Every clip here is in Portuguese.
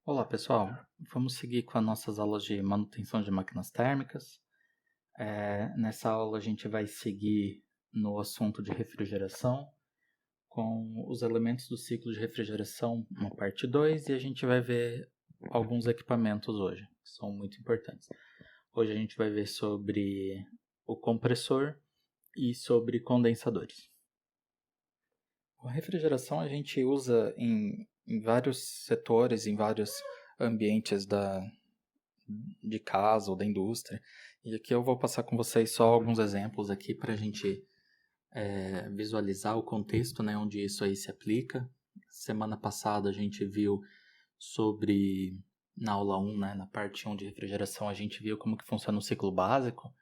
Olá pessoal, vamos seguir com as nossas aulas de manutenção de máquinas térmicas. Nessa aula a gente vai seguir no assunto de refrigeração, com os elementos do ciclo de refrigeração na parte 2 e a gente vai ver alguns equipamentos hoje, que são muito importantes. Hoje a gente vai ver sobre o compressor e sobre condensadores. A refrigeração a gente usa em vários setores, em vários ambientes de casa ou da indústria. E aqui eu vou passar com vocês só alguns exemplos aqui para a gente visualizar o contexto, né, onde isso aí se aplica. Semana passada a gente viu sobre, na aula 1, né, na parte 1 de refrigeração, a gente viu como que funciona o ciclo básico.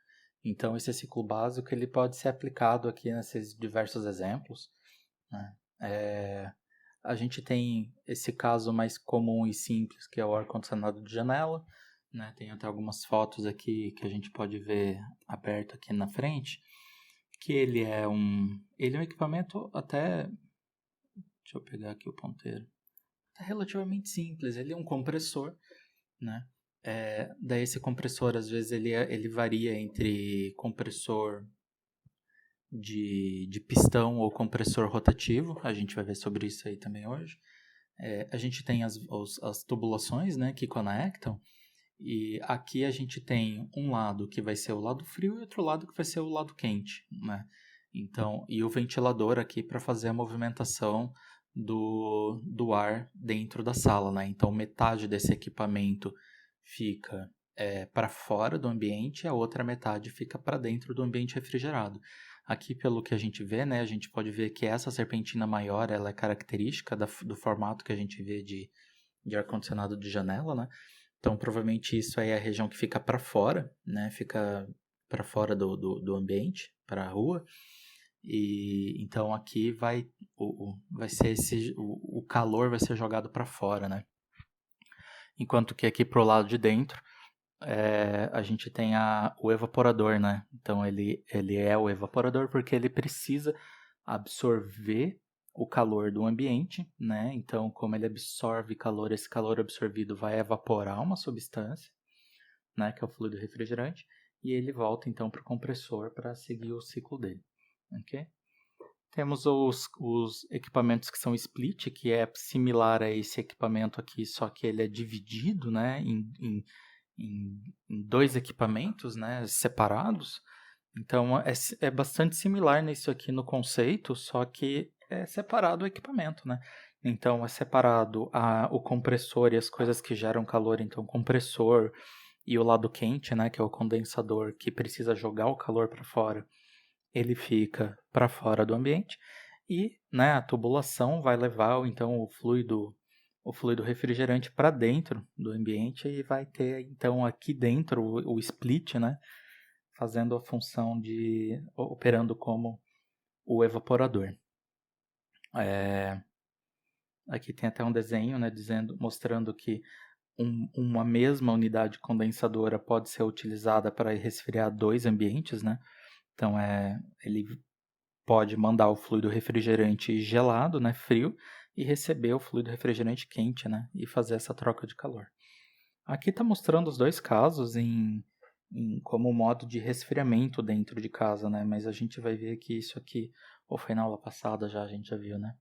Então esse ciclo básico ele pode ser aplicado aqui nesses diversos exemplos, né? A gente tem esse caso mais comum e simples, que é o ar-condicionado de janela, né? Tem até algumas fotos aqui que a gente pode ver aberto aqui na frente, que ele é um equipamento até, deixa eu pegar aqui o ponteiro, é relativamente simples, ele é um compressor, né? Daí esse compressor, às vezes, ele varia entre compressor de pistão ou compressor rotativo, a gente vai ver sobre isso aí também hoje. A gente tem as tubulações, né, que conectam, e aqui a gente tem um lado que vai ser o lado frio e outro lado que vai ser o lado quente, né? Então, e o ventilador aqui para fazer a movimentação do ar dentro da sala, né? Então, metade desse equipamento fica para fora do ambiente e a outra metade fica para dentro do ambiente refrigerado. Aqui, pelo que a gente vê, né, a gente pode ver que essa serpentina maior ela é característica do formato que a gente vê de ar-condicionado de janela, né? Então, provavelmente isso aí é a região que fica para fora, né? Fica para fora do ambiente, para a rua. E então aqui vai ser o calor vai ser jogado para fora, né? Enquanto que aqui pro lado de dentro a gente tem o evaporador, né? Então ele é o evaporador porque ele precisa absorver o calor do ambiente, né? Então, como ele absorve calor, esse calor absorvido vai evaporar uma substância, né? Que é o fluido refrigerante, e ele volta então para o compressor para seguir o ciclo dele, ok? Temos os equipamentos que são split, que é similar a esse equipamento aqui, só que ele é dividido, né? Em dois equipamentos, né, separados. Então é bastante similar nisso aqui no conceito, só que é separado o equipamento, né? Então é separado o compressor e as coisas que geram calor, então o compressor e o lado quente, né, que é o condensador que precisa jogar o calor para fora, ele fica para fora do ambiente e, né, a tubulação vai levar então o fluido refrigerante para dentro do ambiente e vai ter então aqui dentro o split, né, fazendo a função de operando como o evaporador. Aqui tem até um desenho, né, mostrando que uma mesma unidade condensadora pode ser utilizada para resfriar dois ambientes, né? Então ele pode mandar o fluido refrigerante gelado, né, frio, e receber o fluido refrigerante quente, né, e fazer essa troca de calor. Aqui está mostrando os dois casos como modo de resfriamento dentro de casa, né, mas a gente vai ver que isso aqui, ou foi na aula passada já, a gente já viu, né,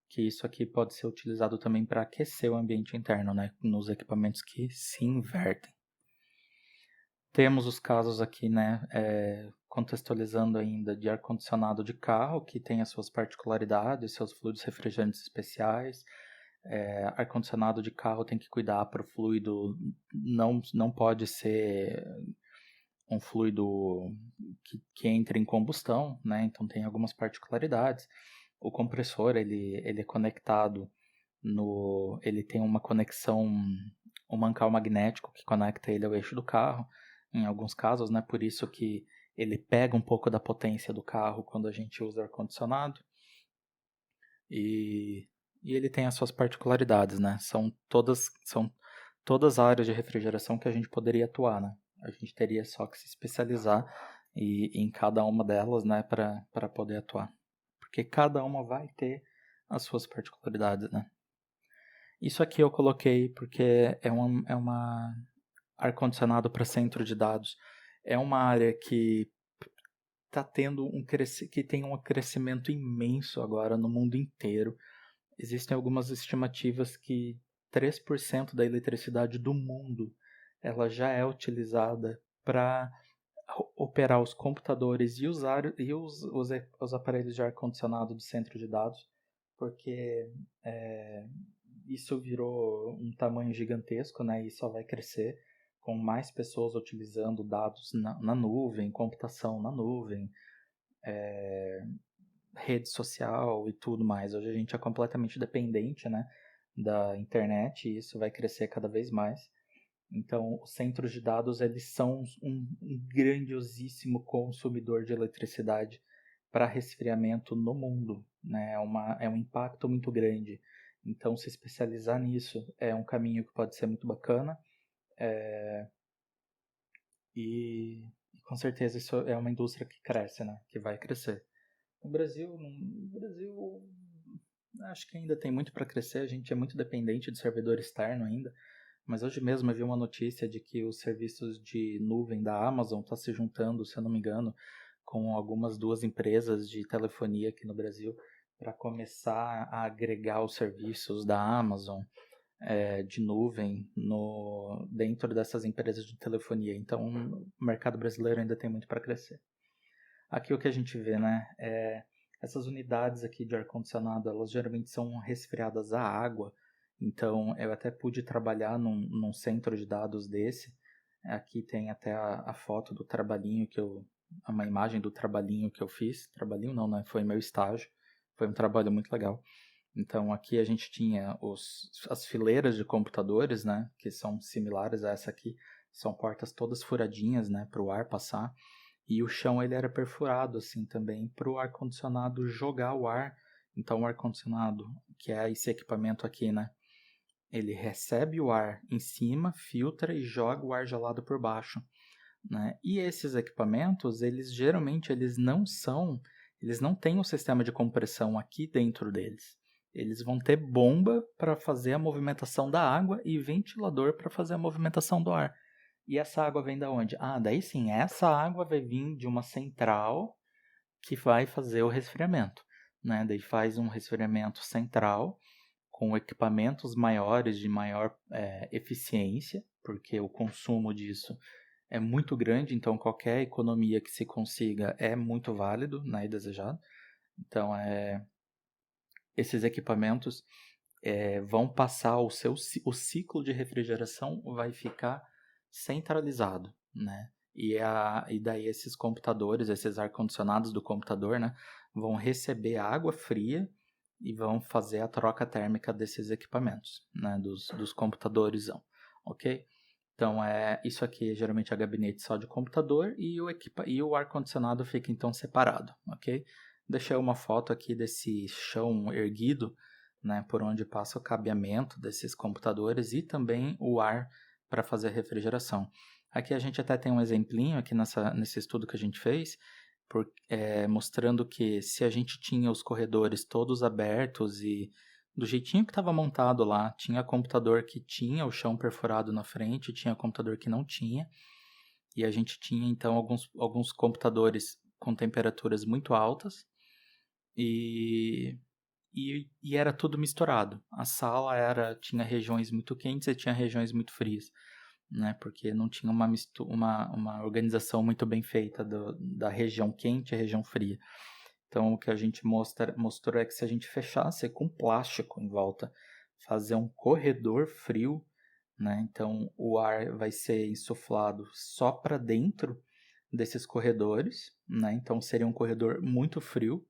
que isso aqui pode ser utilizado também para aquecer o ambiente interno, né, nos equipamentos que se invertem. Temos os casos aqui, né, contextualizando ainda de ar-condicionado de carro, que tem as suas particularidades, seus fluidos refrigerantes especiais. Ar-condicionado de carro tem que cuidar para o fluido, não pode ser um fluido que entre em combustão, né, então tem algumas particularidades. O compressor, ele é conectado ele tem uma conexão, um mancal magnético que conecta ele ao eixo do carro, em alguns casos, né? Por isso que ele pega um pouco da potência do carro quando a gente usa ar-condicionado. E ele tem as suas particularidades, né? São todas áreas de refrigeração que a gente poderia atuar, né? A gente teria só que se especializar em cada uma delas, né? Para poder atuar. Porque cada uma vai ter as suas particularidades, né? Isso aqui eu coloquei porque é uma ar-condicionado para centro de dados. É uma área que está tendo que tem um crescimento imenso agora no mundo inteiro. Existem algumas estimativas que 3% da eletricidade do mundo ela já é utilizada para operar os computadores e os aparelhos de ar-condicionado do centro de dados, porque é, isso virou um tamanho gigantesco, né, e só vai crescer com mais pessoas utilizando dados na nuvem, computação na nuvem, rede social e tudo mais. Hoje a gente é completamente dependente, né, da internet e isso vai crescer cada vez mais. Então, os centros de dados eles são um grandiosíssimo consumidor de eletricidade para resfriamento no mundo, né? É um impacto muito grande. Então, se especializar nisso é um caminho que pode ser muito bacana e com certeza isso é uma indústria que cresce, né? Que vai crescer. No Brasil, acho que ainda tem muito para crescer. A gente é muito dependente de servidor externo ainda. Mas hoje mesmo eu vi uma notícia de que os serviços de nuvem da Amazon estão se juntando, se eu não me engano, com algumas duas empresas de telefonia aqui no Brasil para começar a agregar os serviços da Amazon de nuvem dentro dessas empresas de telefonia. Então, o mercado brasileiro ainda tem muito para crescer. Aqui o que a gente vê, né, essas unidades aqui de ar-condicionado, elas geralmente são resfriadas à água. Então, eu até pude trabalhar num centro de dados desse. Aqui tem até a foto do trabalhinho uma imagem do trabalhinho que eu fiz. Trabalhinho não, né? Foi meu estágio. Foi um trabalho muito legal. Então, aqui a gente tinha as fileiras de computadores, né? Que são similares a essa aqui. São portas todas furadinhas, né? Para o ar passar. E o chão ele era perfurado assim também para o ar-condicionado jogar o ar. Então, o ar-condicionado, que é esse equipamento aqui, né? Ele recebe o ar em cima, filtra e joga o ar gelado por baixo, né? E esses equipamentos, eles não têm um sistema de compressão aqui dentro deles. Eles vão ter bomba para fazer a movimentação da água e ventilador para fazer a movimentação do ar. E essa água vem da onde? Ah, daí sim, essa água vai vir de uma central que vai fazer o resfriamento, né? Daí faz um resfriamento central com equipamentos maiores de maior eficiência, porque o consumo disso é muito grande, então qualquer economia que se consiga é muito válido, né, e desejado. Então, esses equipamentos vão passar o ciclo de refrigeração vai ficar centralizado, né? E daí esses computadores, esses ar-condicionados do computador, né, vão receber água fria e vão fazer a troca térmica desses equipamentos, né, dos computadores, ok? Então, isso aqui geralmente é gabinete só de computador e o ar-condicionado fica então separado, ok? Deixei uma foto aqui desse chão erguido, né, por onde passa o cabeamento desses computadores e também o ar para fazer a refrigeração. Aqui a gente até tem um exemplinho aqui nesse estudo que a gente fez, mostrando que se a gente tinha os corredores todos abertos e do jeitinho que estava montado lá, tinha computador que tinha o chão perfurado na frente, tinha computador que não tinha, e a gente tinha então alguns computadores com temperaturas muito altas e era tudo misturado. A sala tinha regiões muito quentes e tinha regiões muito frias, né? Porque não tinha uma organização muito bem feita da região quente e região fria. Então, o que a gente mostrou é que se a gente fechasse com plástico em volta, fazer um corredor frio, né? Então, o ar vai ser insuflado só para dentro desses corredores, né? Então, seria um corredor muito frio,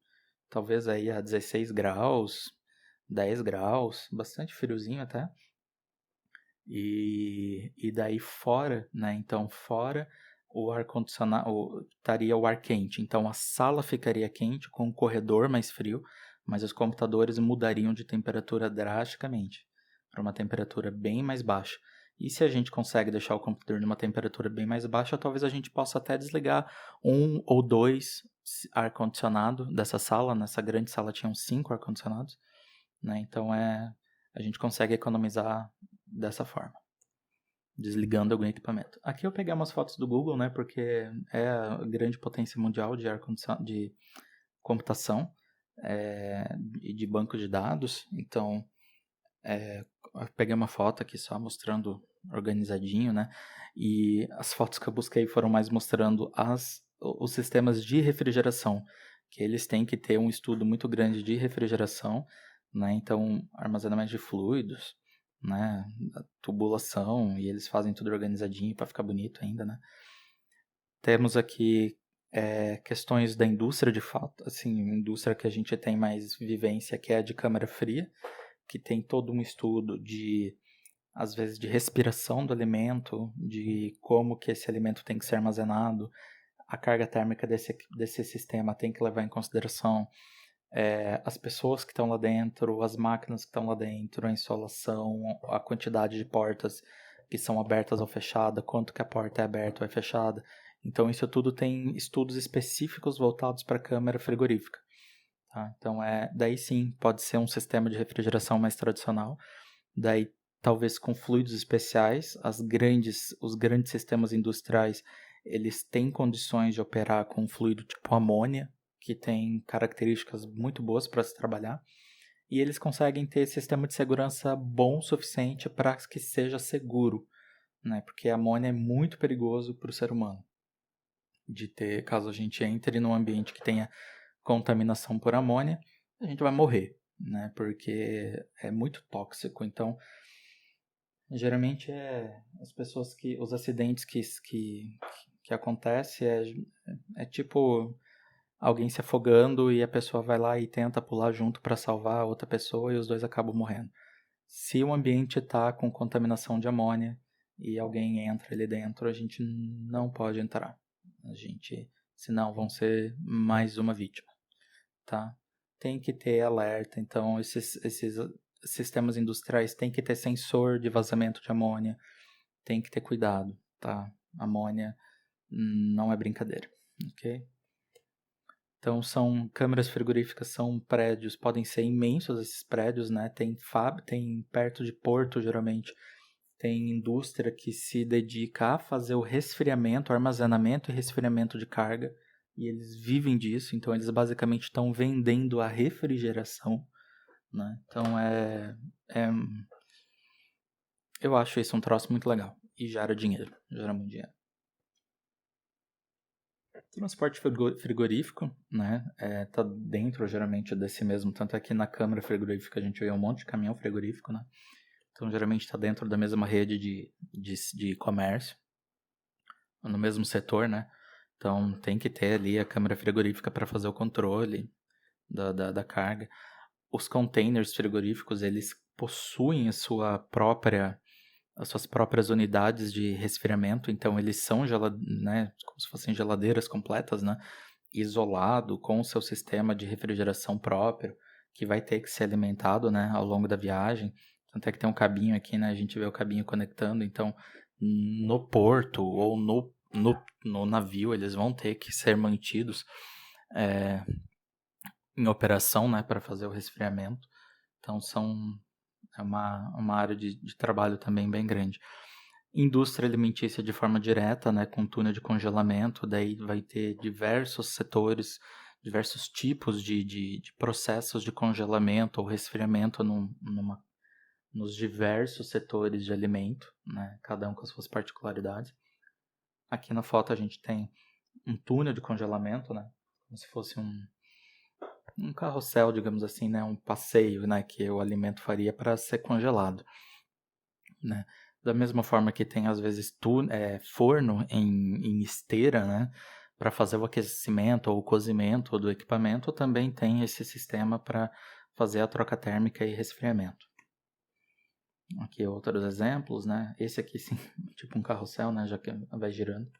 talvez aí a 16 graus, 10 graus, bastante friozinho até. E daí fora, né? Então, fora o ar-condicionado estaria o ar quente. Então, a sala ficaria quente com o corredor mais frio, mas os computadores mudariam de temperatura drasticamente para uma temperatura bem mais baixa. E se a gente consegue deixar o computador numa temperatura bem mais baixa, talvez a gente possa até desligar um ou dois ar-condicionado dessa sala. Nessa grande sala tinham 5 ar-condicionados, né? Então a gente consegue economizar dessa forma, desligando algum equipamento. Aqui eu peguei umas fotos do Google, né, porque é a grande potência mundial de de computação e de banco de dados. Então, eu peguei uma foto aqui só mostrando organizadinho, né, e as fotos que eu busquei foram mais mostrando os sistemas de refrigeração, que eles têm que ter um estudo muito grande de refrigeração, né, então armazenamento de fluidos, né, tubulação, e eles fazem tudo organizadinho para ficar bonito ainda, né. Temos aqui questões da indústria de fato, assim, indústria que a gente tem mais vivência, que é a de câmara fria, que tem todo um estudo às vezes, de respiração do alimento, de como que esse alimento tem que ser armazenado, a carga térmica desse sistema tem que levar em consideração as pessoas que estão lá dentro, as máquinas que estão lá dentro, a insolação, a quantidade de portas que são abertas ou fechadas, quanto que a porta é aberta ou é fechada. Então, isso tudo tem estudos específicos voltados para a câmara frigorífica. Tá? Então, daí sim, pode ser um sistema de refrigeração mais tradicional, daí talvez com fluidos especiais, os grandes sistemas industriais, eles têm condições de operar com fluido tipo amônia, que tem características muito boas para se trabalhar, e eles conseguem ter sistema de segurança bom o suficiente para que seja seguro, né? Porque a amônia é muito perigoso para o ser humano, de ter, caso a gente entre num ambiente que tenha contaminação por amônia, a gente vai morrer, né? Porque é muito tóxico. Então, geralmente as pessoas os acidentes que acontecem é tipo alguém se afogando e a pessoa vai lá e tenta pular junto para salvar a outra pessoa e os dois acabam morrendo. Se o ambiente está com contaminação de amônia e alguém entra ali dentro, a gente não pode entrar. Senão vão ser mais uma vítima, tá? Tem que ter alerta, então esses sistemas industriais têm que ter sensor de vazamento de amônia, tem que ter cuidado, tá? Amônia não é brincadeira, ok? Então, câmeras frigoríficas, são prédios, podem ser imensos esses prédios, né? Tem perto de porto, geralmente, tem indústria que se dedica a fazer o resfriamento, armazenamento e resfriamento de carga, e eles vivem disso, então eles basicamente estão vendendo a refrigeração, né? Então, eu acho isso um troço muito legal, e gera dinheiro, gera muito dinheiro. Transporte frigorífico, né, tá dentro geralmente desse mesmo, tanto é que na câmara frigorífica a gente vê um monte de caminhão frigorífico, né, então geralmente está dentro da mesma rede de comércio, no mesmo setor, né, então tem que ter ali a câmara frigorífica para fazer o controle da carga. Os containers frigoríficos, eles possuem as suas próprias unidades de resfriamento, então eles são né, como se fossem geladeiras completas, né, isolado com o seu sistema de refrigeração próprio, que vai ter que ser alimentado, né, ao longo da viagem. Tanto é que tem um cabinho aqui, né, a gente vê o cabinho conectando, então no porto ou no navio eles vão ter que ser mantidos em operação, né, para fazer o resfriamento. Então é uma área de trabalho também bem grande. Indústria alimentícia de forma direta, né, com túnel de congelamento, daí vai ter diversos setores, diversos tipos de processos de congelamento ou resfriamento nos diversos setores de alimento, né, cada um com as suas particularidades. Aqui na foto a gente tem um túnel de congelamento, né, como se fosse um carrossel, digamos assim, né, um passeio, né, que o alimento faria para ser congelado, né. Da mesma forma que tem às vezes forno em esteira, né, para fazer o aquecimento ou o cozimento do equipamento, também tem esse sistema para fazer a troca térmica e resfriamento. Aqui outros exemplos, né, esse aqui sim, tipo um carrossel, né, já que vai girando.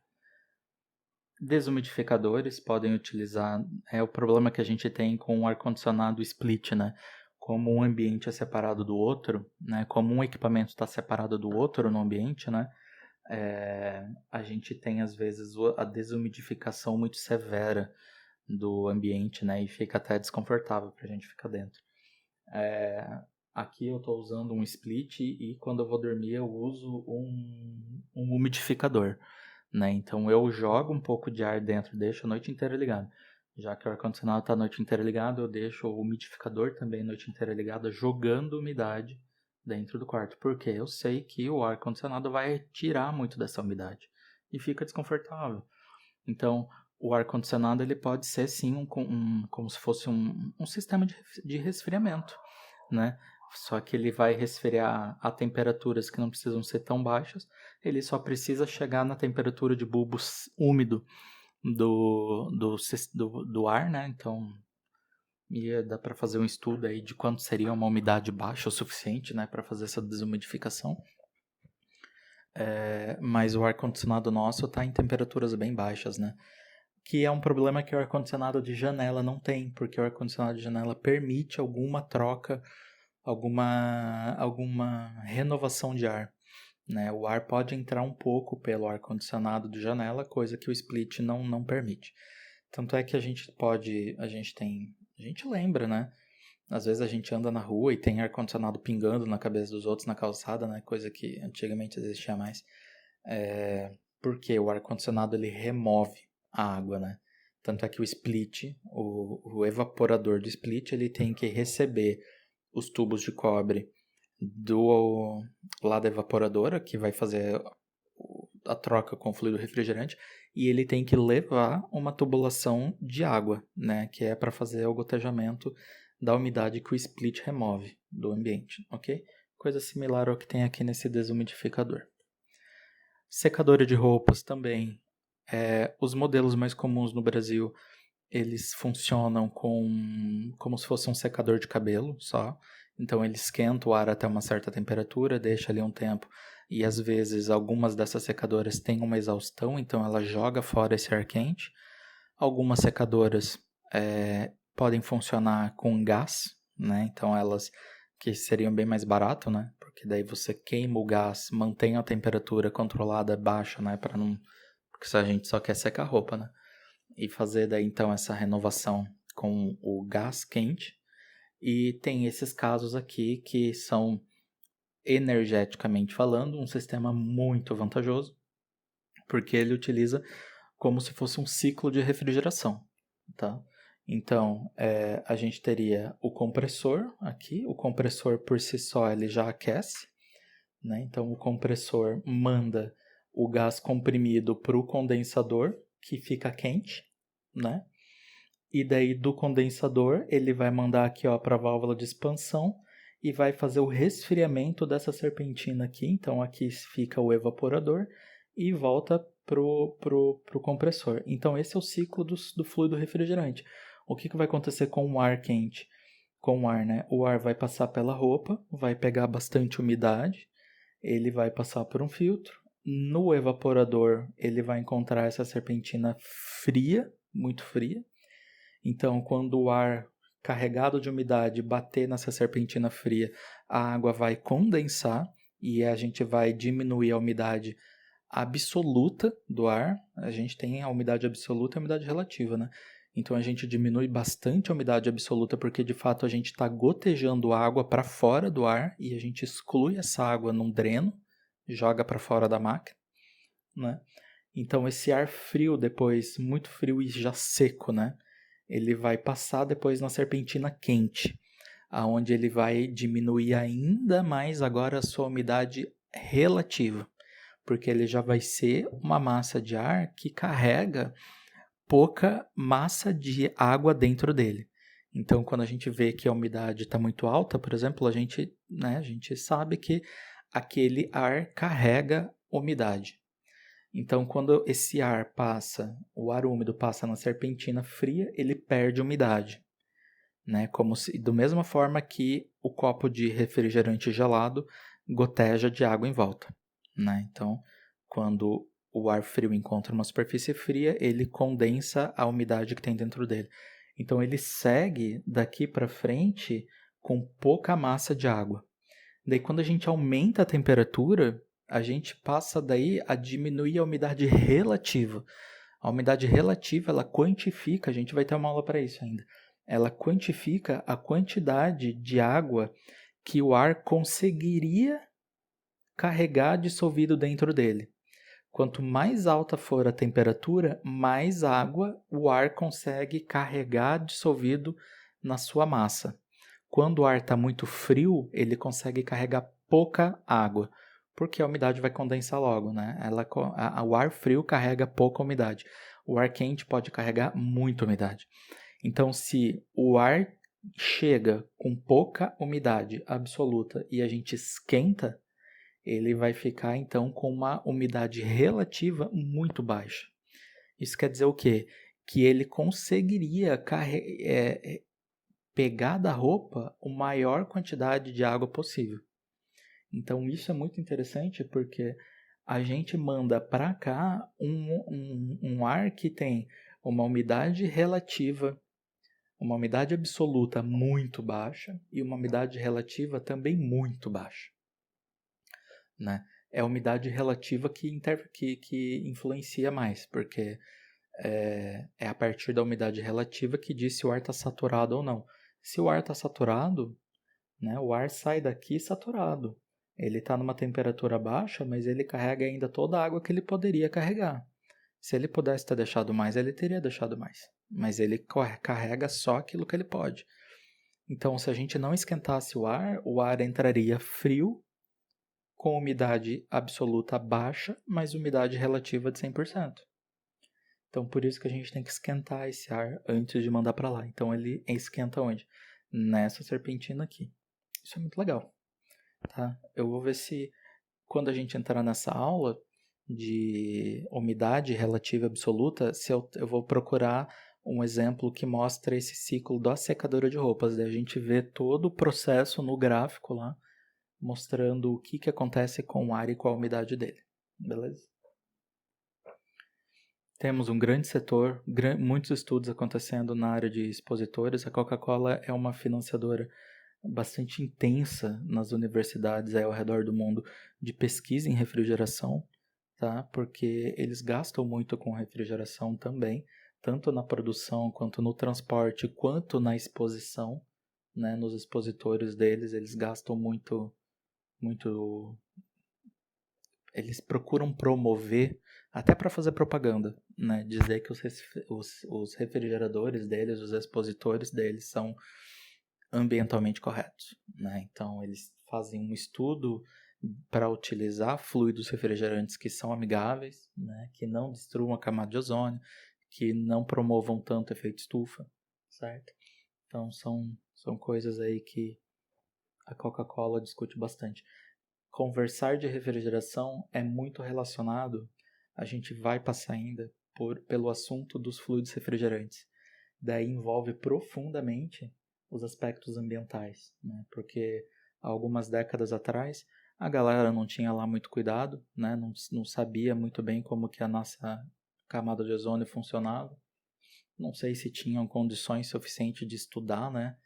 Desumidificadores podem utilizar, o problema que a gente tem com o ar-condicionado split, né? Como um ambiente é separado do outro, né? Como um equipamento está separado do outro no ambiente, né? A gente tem às vezes a desumidificação muito severa do ambiente, né? E fica até desconfortável para a gente ficar dentro. Aqui eu estou usando um split e quando eu vou dormir eu uso um umidificador, né? Então eu jogo um pouco de ar dentro, deixo a noite inteira ligado. Já que o ar-condicionado está a noite inteira ligado, eu deixo o umidificador também a noite inteira ligado, jogando umidade dentro do quarto. Porque eu sei que o ar-condicionado vai tirar muito dessa umidade e fica desconfortável. Então, o ar-condicionado ele pode ser sim como se fosse um sistema de resfriamento, né? Só que ele vai resfriar a temperaturas que não precisam ser tão baixas, ele só precisa chegar na temperatura de bulbo úmido do ar, né? Então, dá para fazer um estudo aí de quanto seria uma umidade baixa o suficiente, né, para fazer essa desumidificação. Mas o ar-condicionado nosso está em temperaturas bem baixas, né? Que é um problema que o ar-condicionado de janela não tem, porque o ar-condicionado de janela permite alguma troca, alguma renovação de ar, né? O ar pode entrar um pouco pelo ar-condicionado de janela, coisa que o split não permite. Tanto é que a gente lembra, né? Às vezes a gente anda na rua e tem ar-condicionado pingando na cabeça dos outros na calçada, né? Coisa que antigamente existia mais. Porque o ar-condicionado ele remove a água, né? Tanto é que o split, o evaporador do split, ele tem que receber os tubos de cobre do lado da evaporadora, que vai fazer a troca com o fluido refrigerante, e ele tem que levar uma tubulação de água, né? Que é para fazer o gotejamento da umidade que o split remove do ambiente, ok? Coisa similar ao que tem aqui nesse desumidificador. Secadora de roupas também. Os modelos mais comuns no Brasil, eles funcionam como se fosse um secador de cabelo só. Então ele esquenta o ar até uma certa temperatura, deixa ali um tempo. E às vezes algumas dessas secadoras têm uma exaustão, então ela joga fora esse ar quente. Algumas secadoras podem funcionar com gás, né? Então elas que seriam bem mais barato, né? Porque daí você queima o gás, mantém a temperatura controlada baixa, né? Para não, porque a gente só quer secar a roupa, né? E fazer daí então essa renovação com o gás quente. E tem esses casos aqui que são, energeticamente falando, um sistema muito vantajoso, porque ele utiliza como se fosse um ciclo de refrigeração, tá? Então, a gente teria o compressor aqui. O compressor por si só ele já aquece, né? Então o compressor manda o gás comprimido para o condensador, que fica quente, né? E daí do condensador ele vai mandar aqui para a válvula de expansão e vai fazer o resfriamento dessa serpentina aqui. Então aqui fica o evaporador e volta pro compressor. Então esse é o ciclo do fluido refrigerante. O que vai acontecer com o ar quente? Com o ar, né? O ar vai passar pela roupa, vai pegar bastante umidade, ele vai passar por um filtro. No evaporador ele vai encontrar essa serpentina fria, muito fria. Então, quando o ar carregado de umidade bater nessa serpentina fria, a água vai condensar e a gente vai diminuir a umidade absoluta do ar. A gente tem a umidade absoluta e a umidade relativa, né? Então a gente diminui bastante a umidade absoluta porque de fato a gente está gotejando água para fora do ar e a gente exclui essa água num dreno, joga para fora da máquina, né? Então esse ar frio depois, muito frio e já seco, né? Ele vai passar depois na serpentina quente, aonde ele vai diminuir ainda mais agora a sua umidade relativa, porque ele já vai ser uma massa de ar que carrega pouca massa de água dentro dele. Então, quando a gente vê que a umidade está muito alta, por exemplo, a gente sabe que aquele ar carrega umidade. Então, quando esse ar passa, o ar úmido passa na serpentina fria, ele perde umidade, né? Como se, da mesma forma que o copo de refrigerante gelado goteja de água em volta, né? Então, quando o ar frio encontra uma superfície fria, ele condensa a umidade que tem dentro dele. Então, ele segue daqui para frente com pouca massa de água. Daí, quando a gente aumenta a temperatura, a gente passa daí a diminuir a umidade relativa. A umidade relativa, ela quantifica, a gente vai ter uma aula para isso ainda. Ela quantifica a quantidade de água que o ar conseguiria carregar dissolvido dentro dele. Quanto mais alta for a temperatura, mais água o ar consegue carregar dissolvido na sua massa. Quando o ar está muito frio, ele consegue carregar pouca água, porque a umidade vai condensar logo, né? O ar frio carrega pouca umidade. O ar quente pode carregar muita umidade. Então, se o ar chega com pouca umidade absoluta e a gente esquenta, ele vai ficar então com uma umidade relativa muito baixa. Isso quer dizer o quê? Que ele conseguiria pegar da roupa a maior quantidade de água possível. Então isso é muito interessante porque a gente manda para cá um ar que tem uma umidade relativa, uma umidade absoluta muito baixa e uma umidade relativa também muito baixa, né? É a umidade relativa que influencia mais, porque é a partir da umidade relativa que diz se o ar está saturado ou não. Se o ar está saturado, né, o ar sai daqui saturado. Ele está numa temperatura baixa, mas ele carrega ainda toda a água que ele poderia carregar. Se ele pudesse ter deixado mais, ele teria deixado mais. Mas ele carrega só aquilo que ele pode. Então, se a gente não esquentasse o ar entraria frio, com umidade absoluta baixa, mas umidade relativa de 100%. Então, por isso que a gente tem que esquentar esse ar antes de mandar para lá. Então, ele esquenta onde? Nessa serpentina aqui. Isso é muito legal, tá? Eu vou ver se, quando a gente entrar nessa aula de umidade relativa absoluta, se eu vou procurar um exemplo que mostra esse ciclo da secadora de roupas. Daí a gente vê todo o processo no gráfico lá, mostrando o que acontece com o ar e com a umidade dele. Beleza? Temos um grande setor, muitos estudos acontecendo na área de expositores. A Coca-Cola é uma financiadora bastante intensa nas universidades ao redor do mundo de pesquisa em refrigeração, tá? Porque eles gastam muito com refrigeração também, tanto na produção, quanto no transporte, quanto na exposição, né? Nos expositores deles, eles gastam muito. Eles procuram promover, até para fazer propaganda, né? Dizer que os refrigeradores deles, os expositores deles são ambientalmente corretos, né? Então eles fazem um estudo para utilizar fluidos refrigerantes que são amigáveis, né? Que não destruam a camada de ozônio, que não promovam tanto efeito estufa, certo? Então são coisas aí que a Coca-Cola discute bastante. Conversar de refrigeração é muito relacionado, a gente vai passar ainda pelo assunto dos fluidos refrigerantes. Daí envolve profundamente os aspectos ambientais, né? Porque há algumas décadas atrás a galera não tinha lá muito cuidado, né? Não sabia muito bem como que a nossa camada de ozônio funcionava. Não sei se tinham condições suficientes de estudar, né?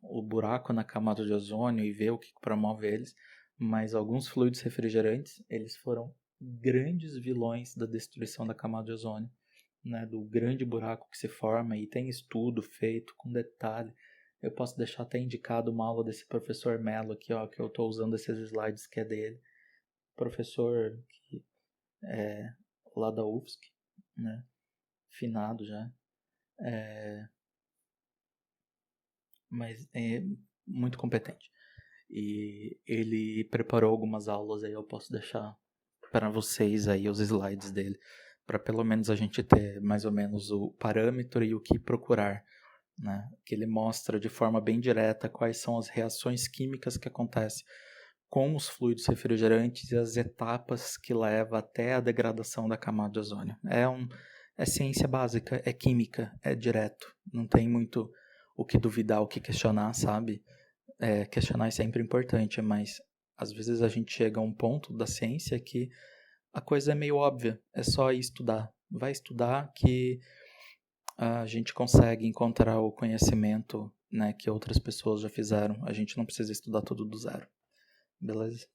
O buraco na camada de ozônio e ver o que promove eles, mas alguns fluidos refrigerantes, eles foram grandes vilões da destruição da camada de ozônio, né, do grande buraco que se forma, e tem estudo feito com detalhe. Eu posso deixar até indicado uma aula desse professor Mello aqui, ó, que eu estou usando esses slides que é dele, professor que é lá da UFSC, né, finado já, mas é muito competente. E ele preparou algumas aulas aí, eu posso deixar para vocês aí os slides dele, para pelo menos a gente ter mais ou menos o parâmetro e o que procurar, né? Que ele mostra de forma bem direta quais são as reações químicas que acontecem com os fluidos refrigerantes e as etapas que leva até a degradação da camada de ozônio. É ciência básica, é química, é direto, não tem muito o que duvidar, o que questionar, sabe? Questionar é sempre importante, mas às vezes a gente chega a um ponto da ciência que a coisa é meio óbvia, é só ir estudar. Vai estudar que a gente consegue encontrar o conhecimento, né, que outras pessoas já fizeram. A gente não precisa estudar tudo do zero. Beleza?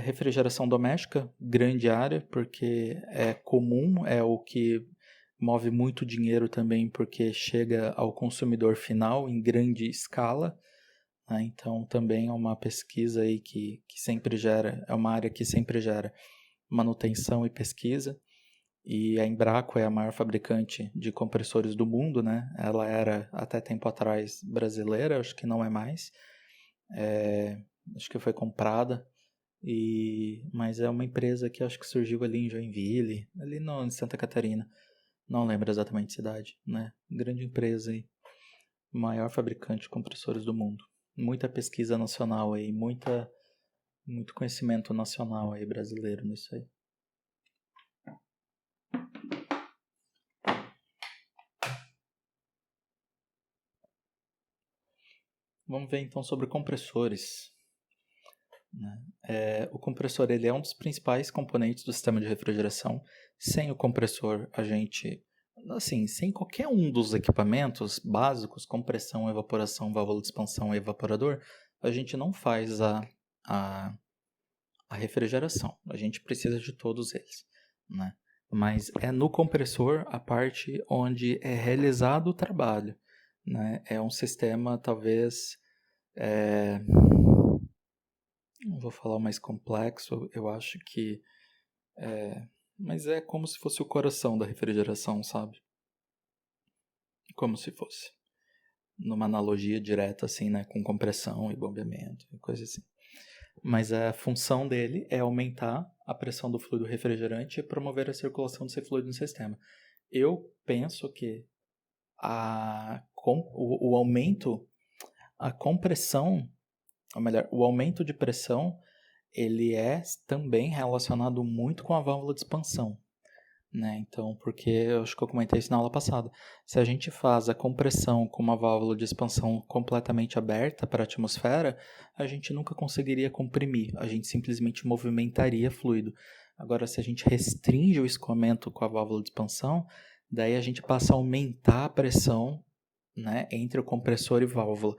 Refrigeração doméstica, grande área, porque é comum, é o que move muito dinheiro também porque chega ao consumidor final em grande escala, né? Então também é uma pesquisa aí que sempre gera, é uma área que sempre gera manutenção e pesquisa. E a Embraco é a maior fabricante de compressores do mundo, né? Ela era até tempo atrás brasileira, acho que não é mais. Acho que foi comprada. Mas é uma empresa que acho que surgiu ali em Joinville, ali no, em Santa Catarina. Não lembro exatamente a cidade, né? Grande empresa aí, maior fabricante de compressores do mundo. Muita pesquisa nacional aí, muito conhecimento nacional aí brasileiro nisso aí. Vamos ver então sobre compressores. O compressor ele é um dos principais componentes do sistema de refrigeração. Sem o compressor, a gente, assim, sem qualquer um dos equipamentos básicos, compressão, evaporação, válvula de expansão e evaporador, a gente não faz a refrigeração. A gente precisa de todos eles, né? Mas é no compressor a parte onde é realizado o trabalho, né? É um sistema, talvez, não vou falar mais complexo, eu acho que mas é como se fosse o coração da refrigeração, sabe? Como se fosse. Numa analogia direta, assim, né? Com compressão e bombeamento e coisa assim. Mas a função dele é aumentar a pressão do fluido refrigerante e promover a circulação desse fluido no sistema. Eu penso que o aumento, a compressão, ou melhor, o aumento de pressão, ele é também relacionado muito com a válvula de expansão, né? Então, porque eu acho que eu comentei isso na aula passada. Se a gente faz a compressão com uma válvula de expansão completamente aberta para a atmosfera, a gente nunca conseguiria comprimir, a gente simplesmente movimentaria fluido. Agora, se a gente restringe o escoamento com a válvula de expansão, daí a gente passa a aumentar a pressão, né, entre o compressor e válvula.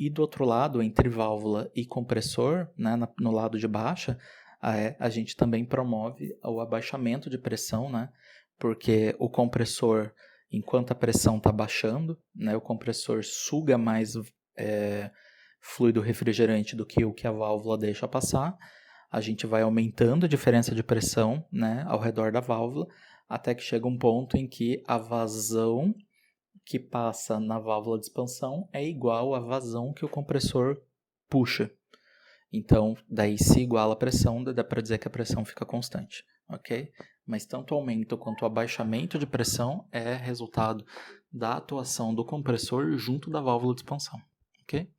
E do outro lado, entre válvula e compressor, né, no lado de baixa, a gente também promove o abaixamento de pressão, né? Porque o compressor, enquanto a pressão está baixando, né, o compressor suga mais fluido refrigerante do que o que a válvula deixa passar. A gente vai aumentando a diferença de pressão, né, ao redor da válvula, até que chega um ponto em que a vazão que passa na válvula de expansão é igual à vazão que o compressor puxa. Então, daí se iguala a pressão, dá para dizer que a pressão fica constante, ok? Mas tanto o aumento quanto o abaixamento de pressão é resultado da atuação do compressor junto da válvula de expansão, ok?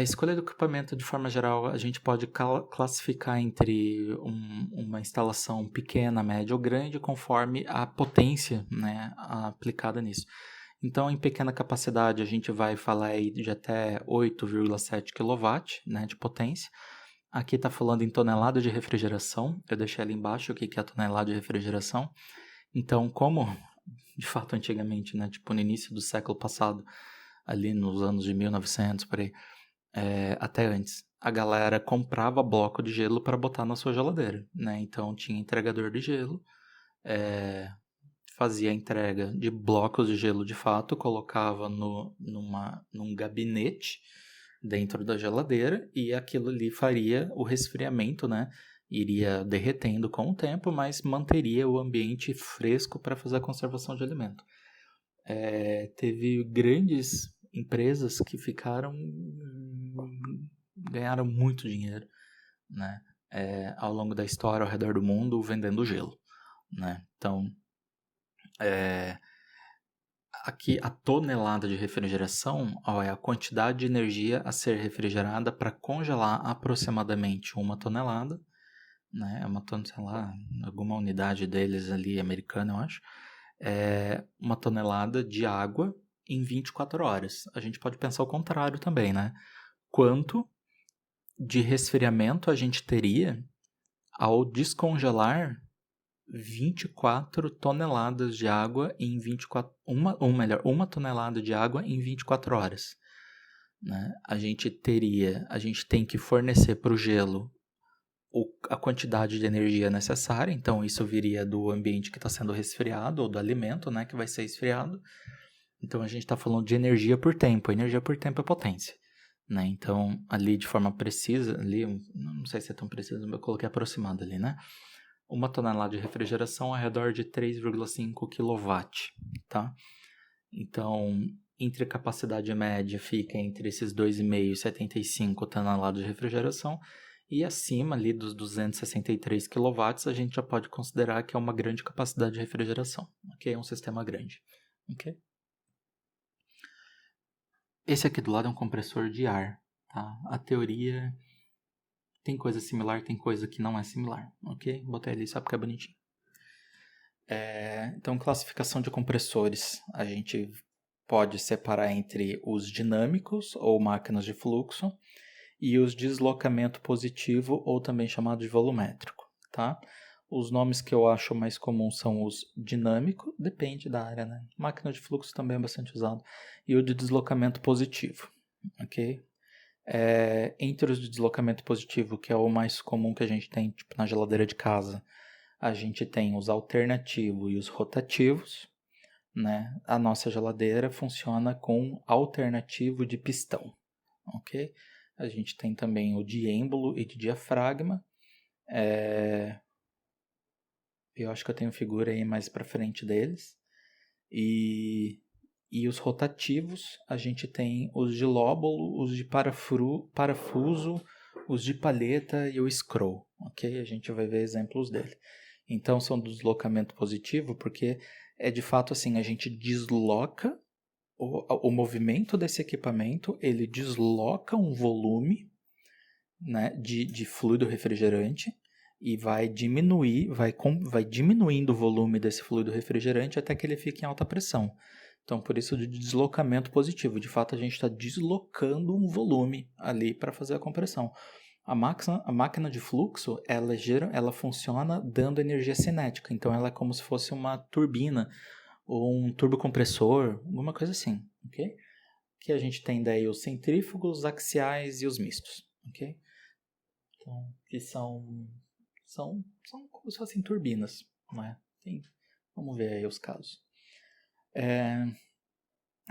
Escolha do equipamento, de forma geral, a gente pode classificar entre uma instalação pequena, média ou grande, conforme a potência, né, aplicada nisso. Então, em pequena capacidade, a gente vai falar aí de até 8,7 kW, né, de potência. Aqui está falando em tonelada de refrigeração. Eu deixei ali embaixo o que é a tonelada de refrigeração. Então, como, de fato, antigamente, né, tipo no início do século passado, ali nos anos de 1900, por aí, até antes, a galera comprava bloco de gelo para botar na sua geladeira, né? Então tinha entregador de gelo, fazia a entrega de blocos de gelo de fato, colocava num gabinete dentro da geladeira e aquilo ali faria o resfriamento, né? Iria derretendo com o tempo, mas manteria o ambiente fresco para fazer a conservação de alimento. Teve grandes empresas que ganharam muito dinheiro, né, ao longo da história ao redor do mundo vendendo gelo, né? Então, aqui a tonelada de refrigeração é a quantidade de energia a ser refrigerada para congelar aproximadamente 1 tonelada, né? Sei lá, alguma unidade deles ali americana, eu acho. 1 tonelada de água em 24 horas. A gente pode pensar o contrário também, né? Quanto de resfriamento a gente teria ao descongelar 24 toneladas de água em 1 tonelada de água em 24 horas, né? A gente tem que fornecer para o gelo a quantidade de energia necessária, então isso viria do ambiente que está sendo resfriado, ou do alimento, né, que vai ser esfriado. Então a gente está falando de energia por tempo. Energia por tempo é potência, né? Então ali de forma precisa, ali, não sei se é tão preciso, mas eu coloquei aproximado ali, né? Uma tonelada de refrigeração ao redor de 3,5 kW, tá? Então, entre a capacidade média fica entre esses 2,5 e 75 toneladas de refrigeração, e acima ali dos 263 kW, a gente já pode considerar que é uma grande capacidade de refrigeração, ok? É um sistema grande, ok? Esse aqui do lado é um compressor de ar, tá? A teoria tem coisa similar, tem coisa que não é similar, ok? Botei ali só porque é bonitinho. Então, classificação de compressores. A gente pode separar entre os dinâmicos, ou máquinas de fluxo, e os deslocamento positivo, ou também chamado de volumétrico, tá? Os nomes que eu acho mais comuns são os dinâmico, depende da área, né? Máquina de fluxo também é bastante usado, e o de deslocamento positivo, ok? Entre os de deslocamento positivo, que é o mais comum que a gente tem, tipo, na geladeira de casa, a gente tem os alternativos e os rotativos, né? A nossa geladeira funciona com alternativo de pistão, ok? A gente tem também o de êmbolo e de diafragma. Eu acho que eu tenho figura aí mais para frente deles. E os rotativos, a gente tem os de lóbulo, os de parafuso, os de palheta e o scroll, ok? A gente vai ver exemplos dele. Então, são do deslocamento positivo, porque é de fato assim, a gente desloca o movimento desse equipamento, ele desloca um volume, né, de fluido refrigerante e vai diminuindo o volume desse fluido refrigerante até que ele fique em alta pressão. Então, por isso de deslocamento positivo. De fato, a gente está deslocando um volume ali para fazer a compressão. A máquina de fluxo, ela funciona dando energia cinética. Então, ela é como se fosse uma turbina ou um turbocompressor, alguma coisa assim, ok? Que a gente tem daí os centrífugos, axiais e os mistos, ok? Então, que são como se fossem turbinas, não é? Vamos ver aí os casos.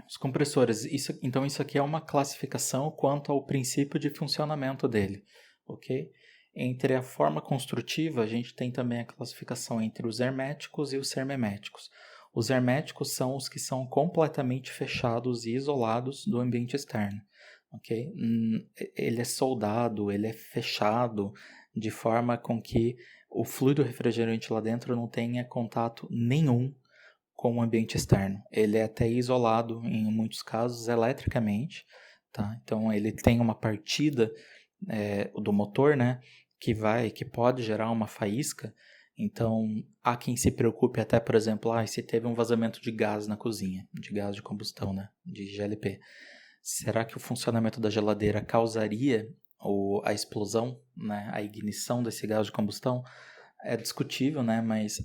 Os compressores, então isso aqui é uma classificação quanto ao princípio de funcionamento dele, ok? Entre a forma construtiva, a gente tem também a classificação entre os herméticos e os sermeméticos. Os herméticos são os que são completamente fechados e isolados do ambiente externo, ok? Ele é soldado, ele é fechado de forma com que o fluido refrigerante lá dentro não tenha contato nenhum com o ambiente externo. Ele é até isolado, em muitos casos, eletricamente, tá? Então, ele tem uma partida do motor, né, que pode gerar uma faísca. Então, há quem se preocupe até, por exemplo, se teve um vazamento de gás na cozinha, de gás de combustão, né, de GLP. Será que o funcionamento da geladeira causaria a explosão, né, a ignição desse gás de combustão? É discutível, né, mas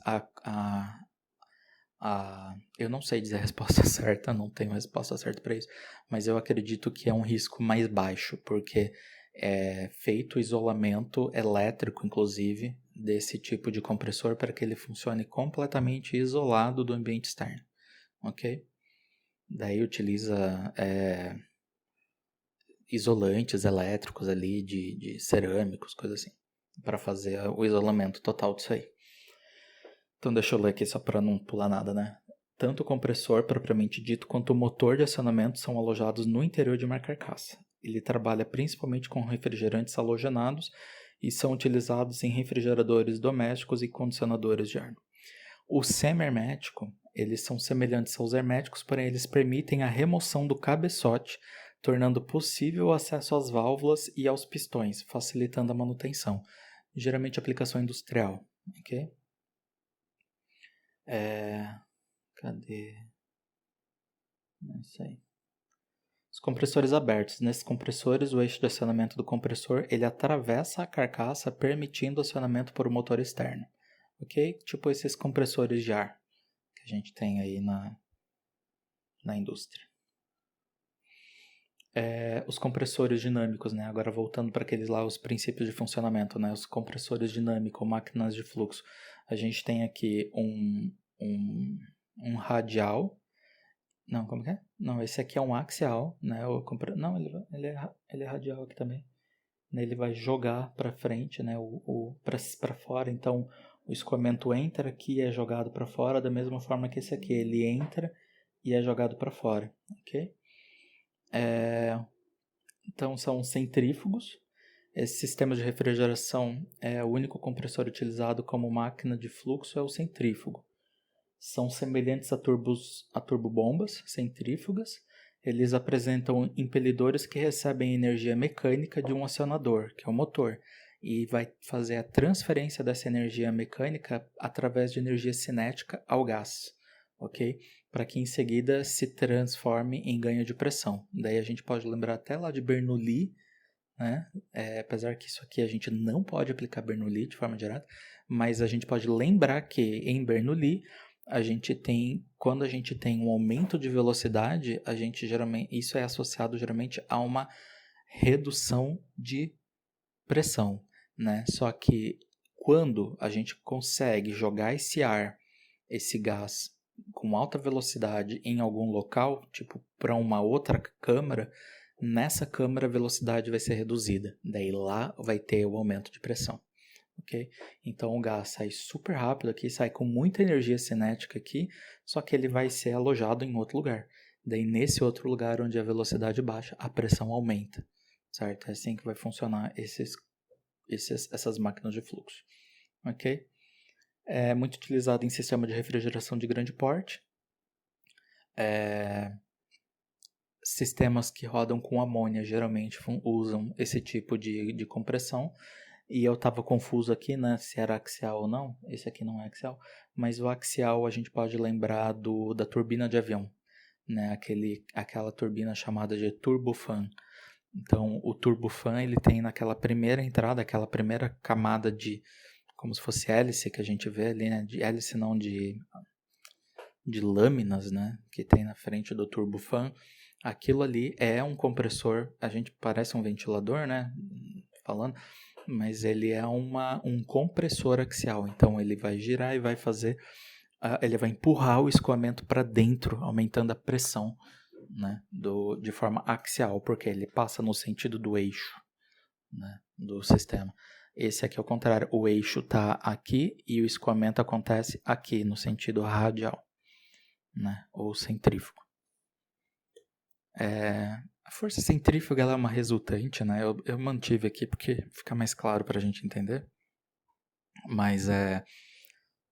eu não sei dizer a resposta certa, não tenho a resposta certa para isso, mas eu acredito que é um risco mais baixo, porque é feito isolamento elétrico, inclusive, desse tipo de compressor para que ele funcione completamente isolado do ambiente externo, ok? Daí utiliza isolantes elétricos ali, de cerâmicos, coisas assim, para fazer o isolamento total disso aí. Então deixa eu ler aqui só para não pular nada, né? Tanto o compressor propriamente dito quanto o motor de acionamento são alojados no interior de uma carcaça. Ele trabalha principalmente com refrigerantes halogenados e são utilizados em refrigeradores domésticos e condicionadores de ar. O semi-hermético, eles são semelhantes aos herméticos, porém eles permitem a remoção do cabeçote, tornando possível o acesso às válvulas e aos pistões, facilitando a manutenção. Geralmente aplicação industrial, ok? Cadê? Não sei. Os compressores abertos. Nesses compressores, o eixo de acionamento do compressor ele atravessa a carcaça, permitindo o acionamento por um motor externo. Ok? Tipo esses compressores de ar que a gente tem aí na indústria. Os compressores dinâmicos, né? Agora voltando para aqueles lá, os princípios de funcionamento, né? Os compressores dinâmicos, máquinas de fluxo. A gente tem aqui um radial. Não, como que é? Não, esse aqui é um axial, né? Não, ele é radial aqui também. Ele vai jogar para frente, né? Para fora. Então, o escoamento entra aqui e é jogado para fora da mesma forma que esse aqui. Ele entra e é jogado para fora, ok? Então, são centrífugos. Esse sistema de refrigeração o único compressor utilizado como máquina de fluxo é o centrífugo. São semelhantes a turbobombas centrífugas. Eles apresentam impelidores que recebem energia mecânica de um acionador, que é o motor, e vai fazer a transferência dessa energia mecânica através de energia cinética ao gás, ok? Para que em seguida se transforme em ganho de pressão. Daí a gente pode lembrar até lá de Bernoulli, né? Apesar que isso aqui a gente não pode aplicar Bernoulli de forma direta, mas a gente pode lembrar que em Bernoulli quando a gente tem um aumento de velocidade, isso é associado geralmente a uma redução de pressão, né? Só que quando a gente consegue jogar esse gás com alta velocidade em algum local, tipo para uma outra câmara, nessa câmara a velocidade vai ser reduzida. Daí lá vai ter o aumento de pressão. Okay? Então o gás sai super rápido aqui, sai com muita energia cinética aqui, só que ele vai ser alojado em outro lugar. Daí nesse outro lugar onde a velocidade baixa, a pressão aumenta, certo? É assim que vai funcionar essas máquinas de fluxo, ok? É muito utilizado em sistema de refrigeração de grande porte, sistemas que rodam com amônia geralmente usam esse tipo de compressão. E eu estava confuso aqui, né, se era axial ou não. Esse aqui não é axial, mas o axial a gente pode lembrar da turbina de avião, né, aquela turbina chamada de turbofan. Então, o turbofan ele tem naquela primeira entrada, aquela primeira camada de, como se fosse hélice que a gente vê ali, né, de hélice não de lâminas, né, que tem na frente do turbofan. Aquilo ali é um compressor, a gente parece um ventilador, né, falando, mas ele é um compressor axial. Então ele vai girar e vai ele vai empurrar o escoamento para dentro, aumentando a pressão, né, de forma axial, porque ele passa no sentido do eixo, né, do sistema. Esse aqui é o contrário, o eixo está aqui e o escoamento acontece aqui, no sentido radial, né, ou centrífugo. A força centrífuga ela é uma resultante, né? Eu mantive aqui porque fica mais claro para a gente entender. Mas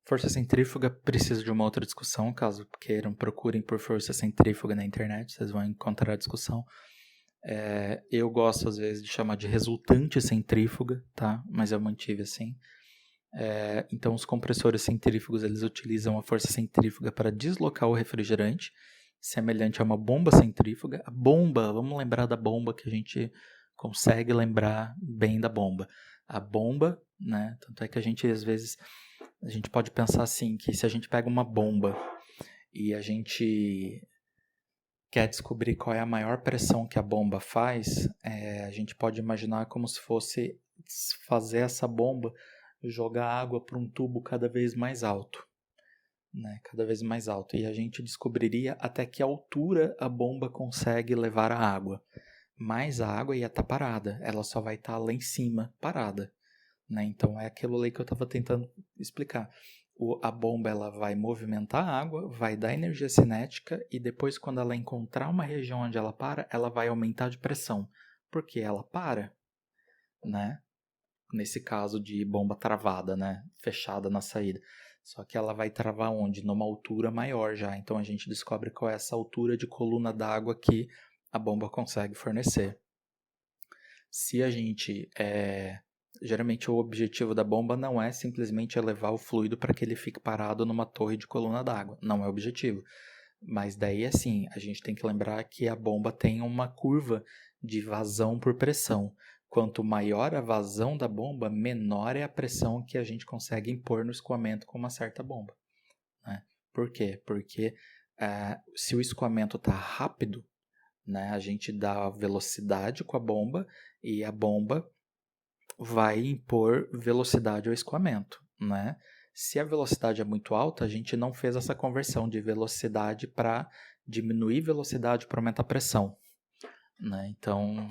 força centrífuga precisa de uma outra discussão. Caso queiram, procurem por força centrífuga na internet, vocês vão encontrar a discussão. Eu gosto às vezes de chamar de resultante centrífuga, tá? Mas eu mantive assim. Então os compressores centrífugos eles utilizam a força centrífuga para deslocar o refrigerante, semelhante a uma bomba centrífuga. A bomba, vamos lembrar da bomba que a gente consegue lembrar bem da bomba. A bomba, né? Tanto é que às vezes a gente pode pensar assim, que se a gente pega uma bomba e a gente quer descobrir qual é a maior pressão que a bomba faz, a gente pode imaginar como se fosse fazer essa bomba jogar água para um tubo cada vez mais alto. Né, cada vez mais alto, e a gente descobriria até que altura a bomba consegue levar a água, mas a água ia estar parada, ela só vai estar lá em cima parada, né? Então é aquilo ali que eu estava tentando explicar. A bomba ela vai movimentar a água, vai dar energia cinética e depois quando ela encontrar uma região onde ela para, ela vai aumentar de pressão, porque ela para, né? Nesse caso de bomba travada, né? Fechada na saída. Só que ela vai travar onde? Numa altura maior já. Então a gente descobre qual é essa altura de coluna d'água que a bomba consegue fornecer. Se a gente. Geralmente o objetivo da bomba não é simplesmente elevar o fluido para que ele fique parado numa torre de coluna d'água. Não é o objetivo. Mas daí assim, a gente tem que lembrar que a bomba tem uma curva de vazão por pressão. Quanto maior a vazão da bomba, menor é a pressão que a gente consegue impor no escoamento com uma certa bomba. Né? Por quê? Porque se o escoamento está rápido, né? A gente dá velocidade com a bomba e a bomba vai impor velocidade ao escoamento, né? Se a velocidade é muito alta, a gente não fez essa conversão de velocidade para diminuir velocidade para aumentar a pressão, né? Então,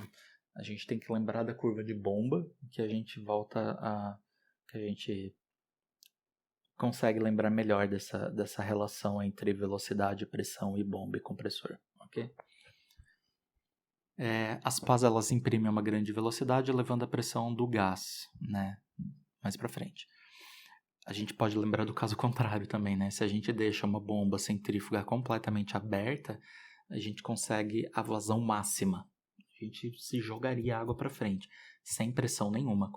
a gente tem que lembrar da curva de bomba, que a gente que a gente consegue lembrar melhor dessa relação entre velocidade, pressão e bomba e compressor, ok? As pás, elas imprimem uma grande velocidade, elevando a pressão do gás, né? Mais para frente. A gente pode lembrar do caso contrário também, né? Se a gente deixa uma bomba centrífuga completamente aberta, a gente consegue a vazão máxima. A gente se jogaria água para frente, sem pressão nenhuma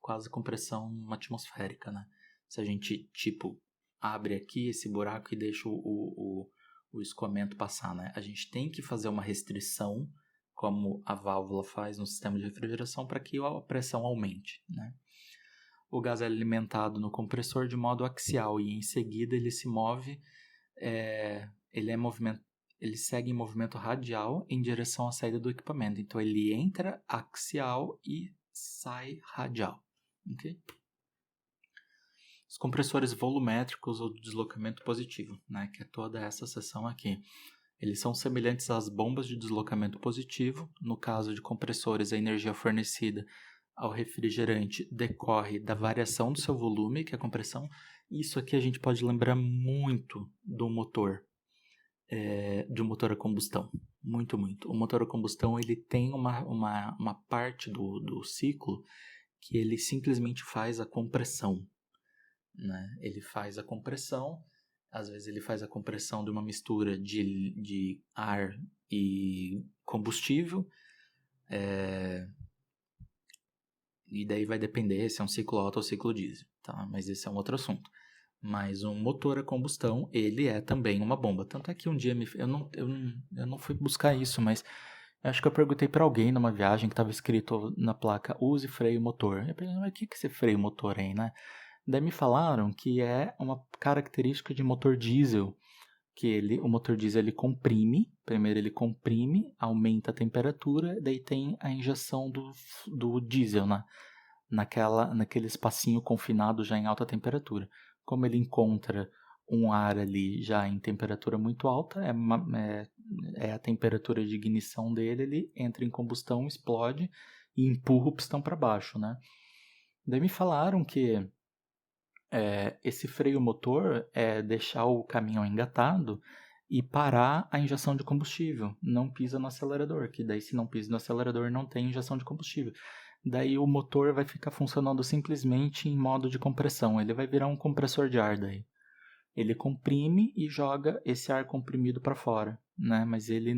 quase com pressão atmosférica, né? Se a gente, tipo, abre aqui esse buraco e deixa o escoamento passar, né? A gente tem que fazer uma restrição, como a válvula faz no sistema de refrigeração, para que a pressão aumente, né? O gás é alimentado no compressor de modo axial e em seguida ele se move, ele segue em movimento radial em direção à saída do equipamento. Então ele entra axial e sai radial. Okay? Os compressores volumétricos ou de deslocamento positivo, né, que é toda essa seção aqui. Eles são semelhantes às bombas de deslocamento positivo. No caso de compressores, a energia fornecida ao refrigerante decorre da variação do seu volume, que é a compressão. Isso aqui a gente pode lembrar muito do motor, de um motor a combustão. Muito, muito. O motor a combustão ele tem uma parte do ciclo que ele simplesmente faz a compressão, né? Ele faz a compressão, às vezes ele faz a compressão de uma mistura de ar e combustível, e daí vai depender se é um ciclo Otto ou ciclo diesel, tá? Mas esse é um outro assunto. Mas um motor a combustão, ele é também uma bomba. Tanto é que um dia eu não fui buscar isso, mas acho que eu perguntei para alguém numa viagem que estava escrito na placa, use freio motor. Eu perguntei, mas o que é esse freio motor aí, né? Daí me falaram que é uma característica de motor diesel, que o motor diesel ele comprime, primeiro ele comprime, aumenta a temperatura, daí tem a injeção do diesel naquele espacinho confinado já em alta temperatura. Como ele encontra um ar ali já em temperatura muito alta, é a temperatura de ignição dele, ele entra em combustão, explode e empurra o pistão para baixo, né? Daí me falaram que esse freio motor é deixar o caminhão engatado e parar a injeção de combustível. Não pisa no acelerador, que daí se não pisa no acelerador não tem injeção de combustível. Daí o motor vai ficar funcionando simplesmente em modo de compressão. Ele vai virar um compressor de ar daí. Ele comprime e joga esse ar comprimido para fora, né? Mas ele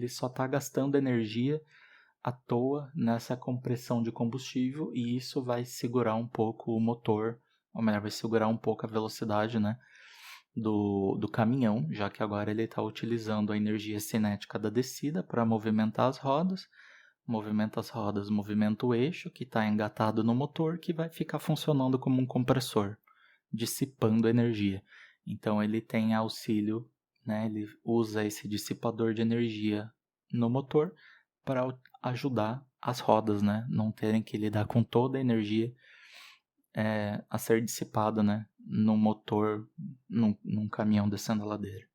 só está gastando energia à toa nessa compressão de combustível e isso vai segurar um pouco o motor, ou melhor, vai segurar um pouco a velocidade, né, do caminhão, já que agora ele está utilizando a energia cinética da descida para movimentar as rodas. Movimenta as rodas, movimenta o eixo que está engatado no motor, que vai ficar funcionando como um compressor, dissipando energia. Então ele tem auxílio, né, ele usa esse dissipador de energia no motor para ajudar as rodas, né, não terem que lidar com toda a energia a ser dissipada, né, no motor, num caminhão descendo a ladeira.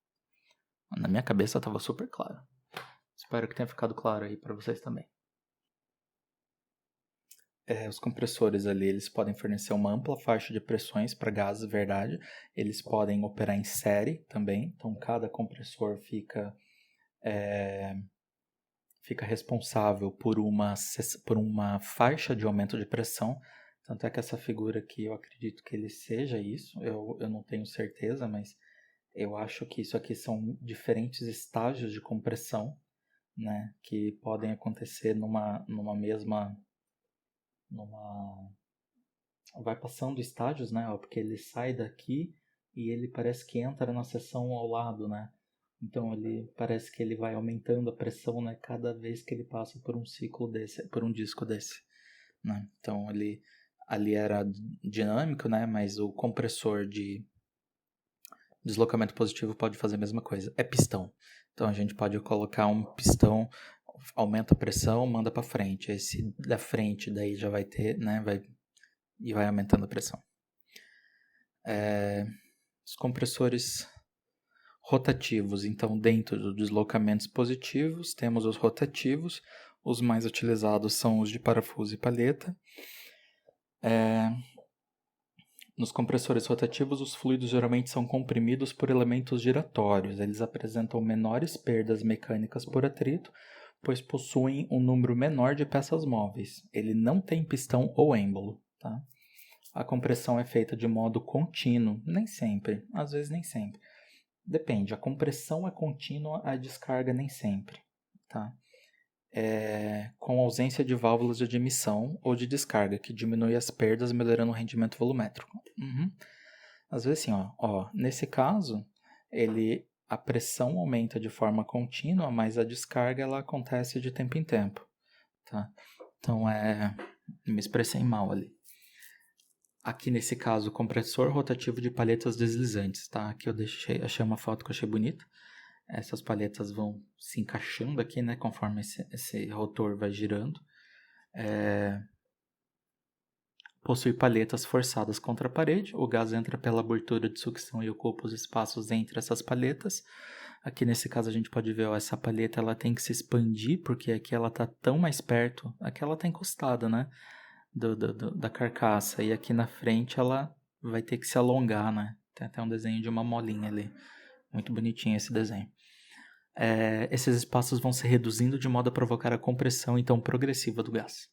Na minha cabeça estava super claro. Espero que tenha ficado claro aí para vocês também. Os compressores ali, eles podem fornecer uma ampla faixa de pressões para gases, verdade. Eles podem operar em série também. Então, cada compressor fica responsável por uma faixa de aumento de pressão. Tanto é que essa figura aqui, eu acredito que ele seja isso. Eu não tenho certeza, mas eu acho que isso aqui são diferentes estágios de compressão, né, que podem acontecer numa mesma... vai passando estágios, né? Porque ele sai daqui e ele parece que entra na seção ao lado, né? Então ele parece que ele vai aumentando a pressão, né? Cada vez que ele passa por um ciclo desse, por um disco desse, né? Então ali era dinâmico, né? Mas o compressor de deslocamento positivo pode fazer a mesma coisa. É pistão. Então a gente pode colocar um pistão, aumenta a pressão, manda para frente. Esse da frente daí já vai ter, né, e vai aumentando a pressão. Os compressores rotativos, então dentro dos deslocamentos positivos, temos os rotativos, os mais utilizados são os de parafuso e palheta. Nos compressores rotativos, os fluidos geralmente são comprimidos por elementos giratórios. Eles apresentam menores perdas mecânicas por atrito, pois possuem um número menor de peças móveis. Ele não tem pistão ou êmbolo. Tá? A compressão é feita de modo contínuo, nem sempre, às vezes nem sempre. Depende, a compressão é contínua, a descarga nem sempre. Tá? Com ausência de válvulas de admissão ou de descarga, que diminui as perdas, melhorando o rendimento volumétrico. Às vezes assim, nesse caso, a pressão aumenta de forma contínua, mas a descarga ela acontece de tempo em tempo. Tá? Então, me expressei mal ali. Aqui nesse caso, compressor rotativo de palhetas deslizantes. Tá? Aqui eu achei uma foto que eu achei bonita. Essas palhetas vão se encaixando aqui, né, conforme esse rotor vai girando. Possui palhetas forçadas contra a parede. O gás entra pela abertura de sucção e ocupa os espaços entre essas palhetas. Aqui nesse caso a gente pode ver, essa palheta ela tem que se expandir, porque aqui ela está tão mais perto. Aqui ela está encostada, né, da carcaça. E aqui na frente ela vai ter que se alongar, né. Tem até um desenho de uma molinha ali. Muito bonitinho esse desenho. Esses espaços vão se reduzindo de modo a provocar a compressão então progressiva do gás.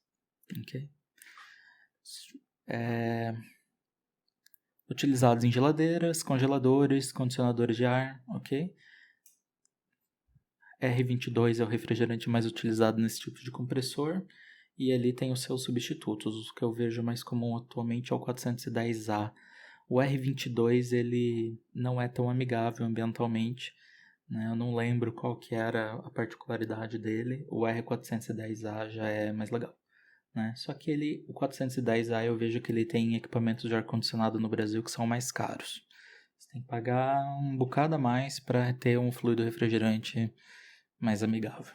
Ok? Utilizados em geladeiras, congeladores, condicionadores de ar. Ok? R22 é o refrigerante mais utilizado nesse tipo de compressor. E ali tem os seus substitutos. O que eu vejo mais comum atualmente é o 410A. O R22 ele não é tão amigável ambientalmente. Eu não lembro qual que era a particularidade dele. O R410A já é mais legal. Né? Só que o 410A eu vejo que ele tem equipamentos de ar-condicionado no Brasil que são mais caros. Você tem que pagar um bocado a mais para ter um fluido refrigerante mais amigável.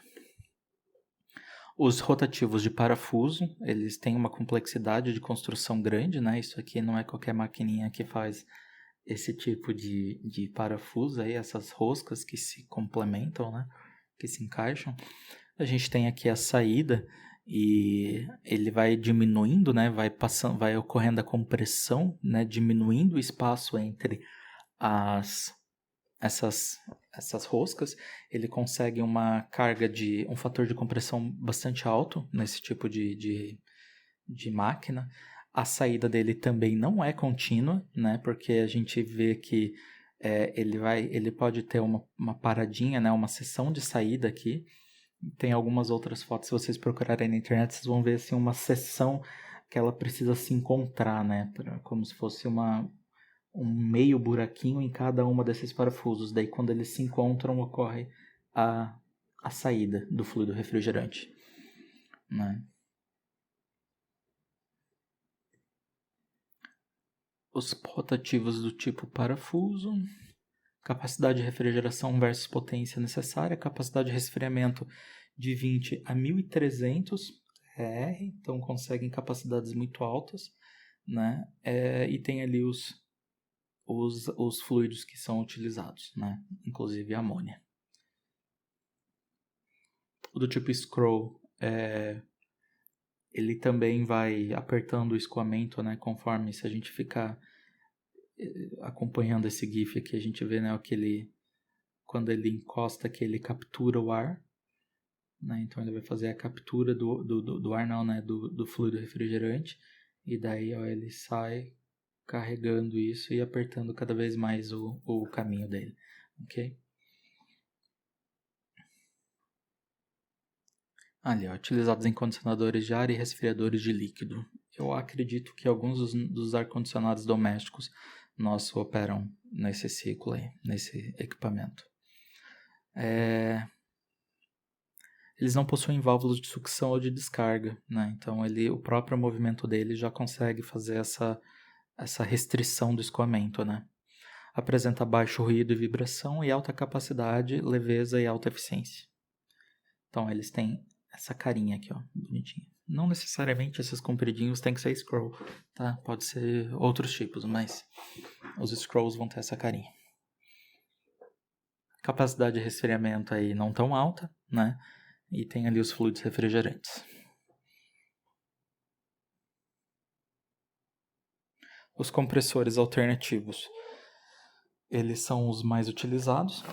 Os rotativos de parafuso, eles têm uma complexidade de construção grande. Né? Isso aqui não é qualquer maquininha que faz esse tipo de parafuso aí, essas roscas que se complementam, né, que se encaixam. A gente tem aqui a saída e ele vai diminuindo, né, vai ocorrendo a compressão, né, diminuindo o espaço entre essas roscas. Ele consegue um fator de compressão bastante alto nesse tipo de máquina. A saída dele também não é contínua, né? Porque a gente vê que ele pode ter uma paradinha, né? Uma seção de saída aqui. Tem algumas outras fotos, se vocês procurarem na internet, vocês vão ver assim, uma seção que ela precisa se encontrar, né? Como se fosse um meio buraquinho em cada uma desses parafusos. Daí, quando eles se encontram, ocorre a saída do fluido refrigerante, né? Os rotativos do tipo parafuso, capacidade de refrigeração versus potência necessária, capacidade de resfriamento de 20 a 1300 TR, então conseguem capacidades muito altas, né? E tem ali os fluidos que são utilizados, né? Inclusive a amônia. O do tipo scroll, ele também vai apertando o escoamento, né? Conforme, se a gente ficar acompanhando esse GIF aqui, a gente vê, né, quando ele encosta que ele captura o ar, né? Então ele vai fazer a captura do ar, não, né? Do fluido refrigerante, e daí ele sai carregando isso e apertando cada vez mais o caminho dele, ok? Ali, utilizados em condicionadores de ar e resfriadores de líquido. Eu acredito que alguns dos ar-condicionados domésticos nossos operam nesse ciclo aí, nesse equipamento. Eles não possuem válvulas de sucção ou de descarga, né? Então o próprio movimento dele já consegue fazer essa restrição do escoamento, né? apresenta baixo ruído e vibração e alta capacidade, leveza e alta eficiência. Então eles têm essa carinha aqui, ó, bonitinha. Não necessariamente esses compridinhos tem que ser scroll, tá? Pode ser outros tipos, mas os scrolls vão ter essa carinha. Capacidade de resfriamento aí não tão alta, né? E tem ali os fluidos refrigerantes. Os compressores alternativos, eles são os mais utilizados,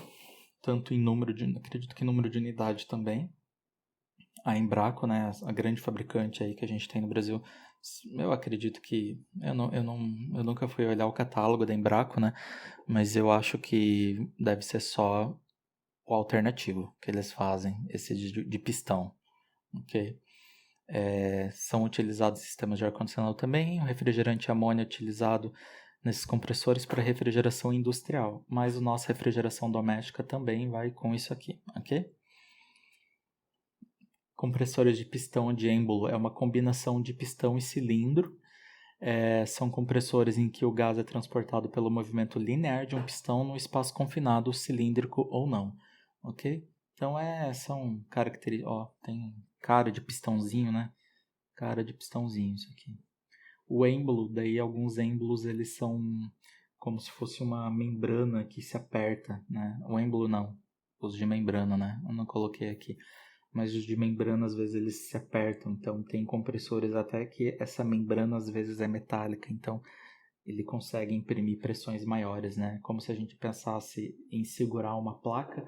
tanto em número de, acredito que em número de unidade também. A Embraco, né, a grande fabricante aí que a gente tem no Brasil, eu acredito que, eu nunca fui olhar o catálogo da Embraco, né, mas eu acho que deve ser só o alternativo que eles fazem, esse de pistão, ok? São utilizados sistemas de ar-condicionado também, o refrigerante amônia é utilizado nesses compressores para refrigeração industrial, mas a nossa refrigeração doméstica também vai com isso aqui, ok? Compressores de pistão de êmbolo é uma combinação de pistão e cilindro. São compressores em que o gás é transportado pelo movimento linear de um pistão no espaço confinado, cilíndrico ou não, ok? Então são características, ó, tem cara de pistãozinho, né? Cara de pistãozinho isso aqui. O êmbolo, daí alguns êmbolos eles são como se fosse uma membrana que se aperta, né? O êmbolo não, os de membrana, né? Eu não coloquei aqui. Mas os de membrana às vezes eles se apertam, então tem compressores até que essa membrana às vezes é metálica, então ele consegue imprimir pressões maiores, né? Como se a gente pensasse em segurar uma placa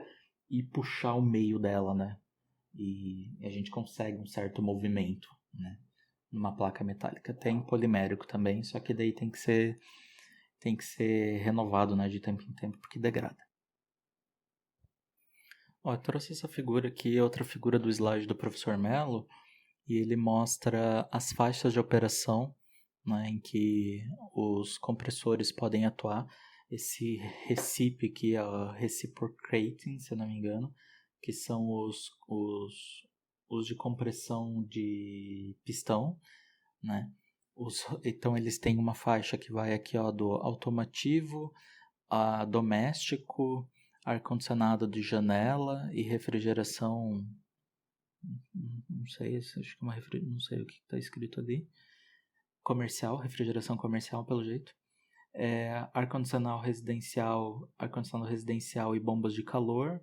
e puxar o meio dela, né? E a gente consegue um certo movimento, né? Numa placa metálica. Tem polimérico também, só que daí tem que ser renovado, né? De tempo em tempo, porque degrada. Ó, eu trouxe essa figura aqui, outra figura do slide do professor Mello, e ele mostra as faixas de operação, né, em que os compressores podem atuar. Esse recipe aqui é o reciprocating, se eu não me engano, que são os de compressão de pistão, né? Então eles têm uma faixa que vai aqui, ó, do automativo a doméstico, ar-condicionado de janela e refrigeração. Não sei, acho que não sei o que está escrito ali. Comercial, refrigeração comercial, pelo jeito. Ar-condicionado residencial e bombas de calor.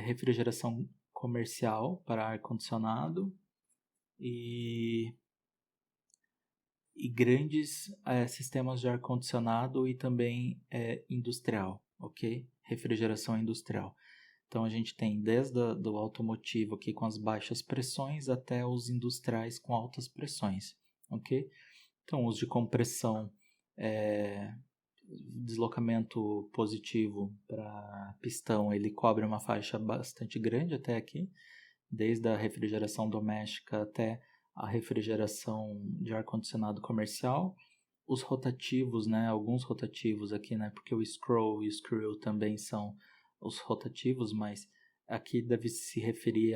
Refrigeração comercial para ar-condicionado. E grandes sistemas de ar-condicionado e também industrial, ok? Refrigeração industrial. Então a gente tem desde do automotivo aqui com as baixas pressões até os industriais com altas pressões, ok? Então os de compressão, deslocamento positivo para pistão, ele cobre uma faixa bastante grande até aqui, desde a refrigeração doméstica até a refrigeração de ar-condicionado comercial. Os rotativos, né? Alguns rotativos aqui, né? Porque o scroll e o screw também são os rotativos, mas aqui deve se referir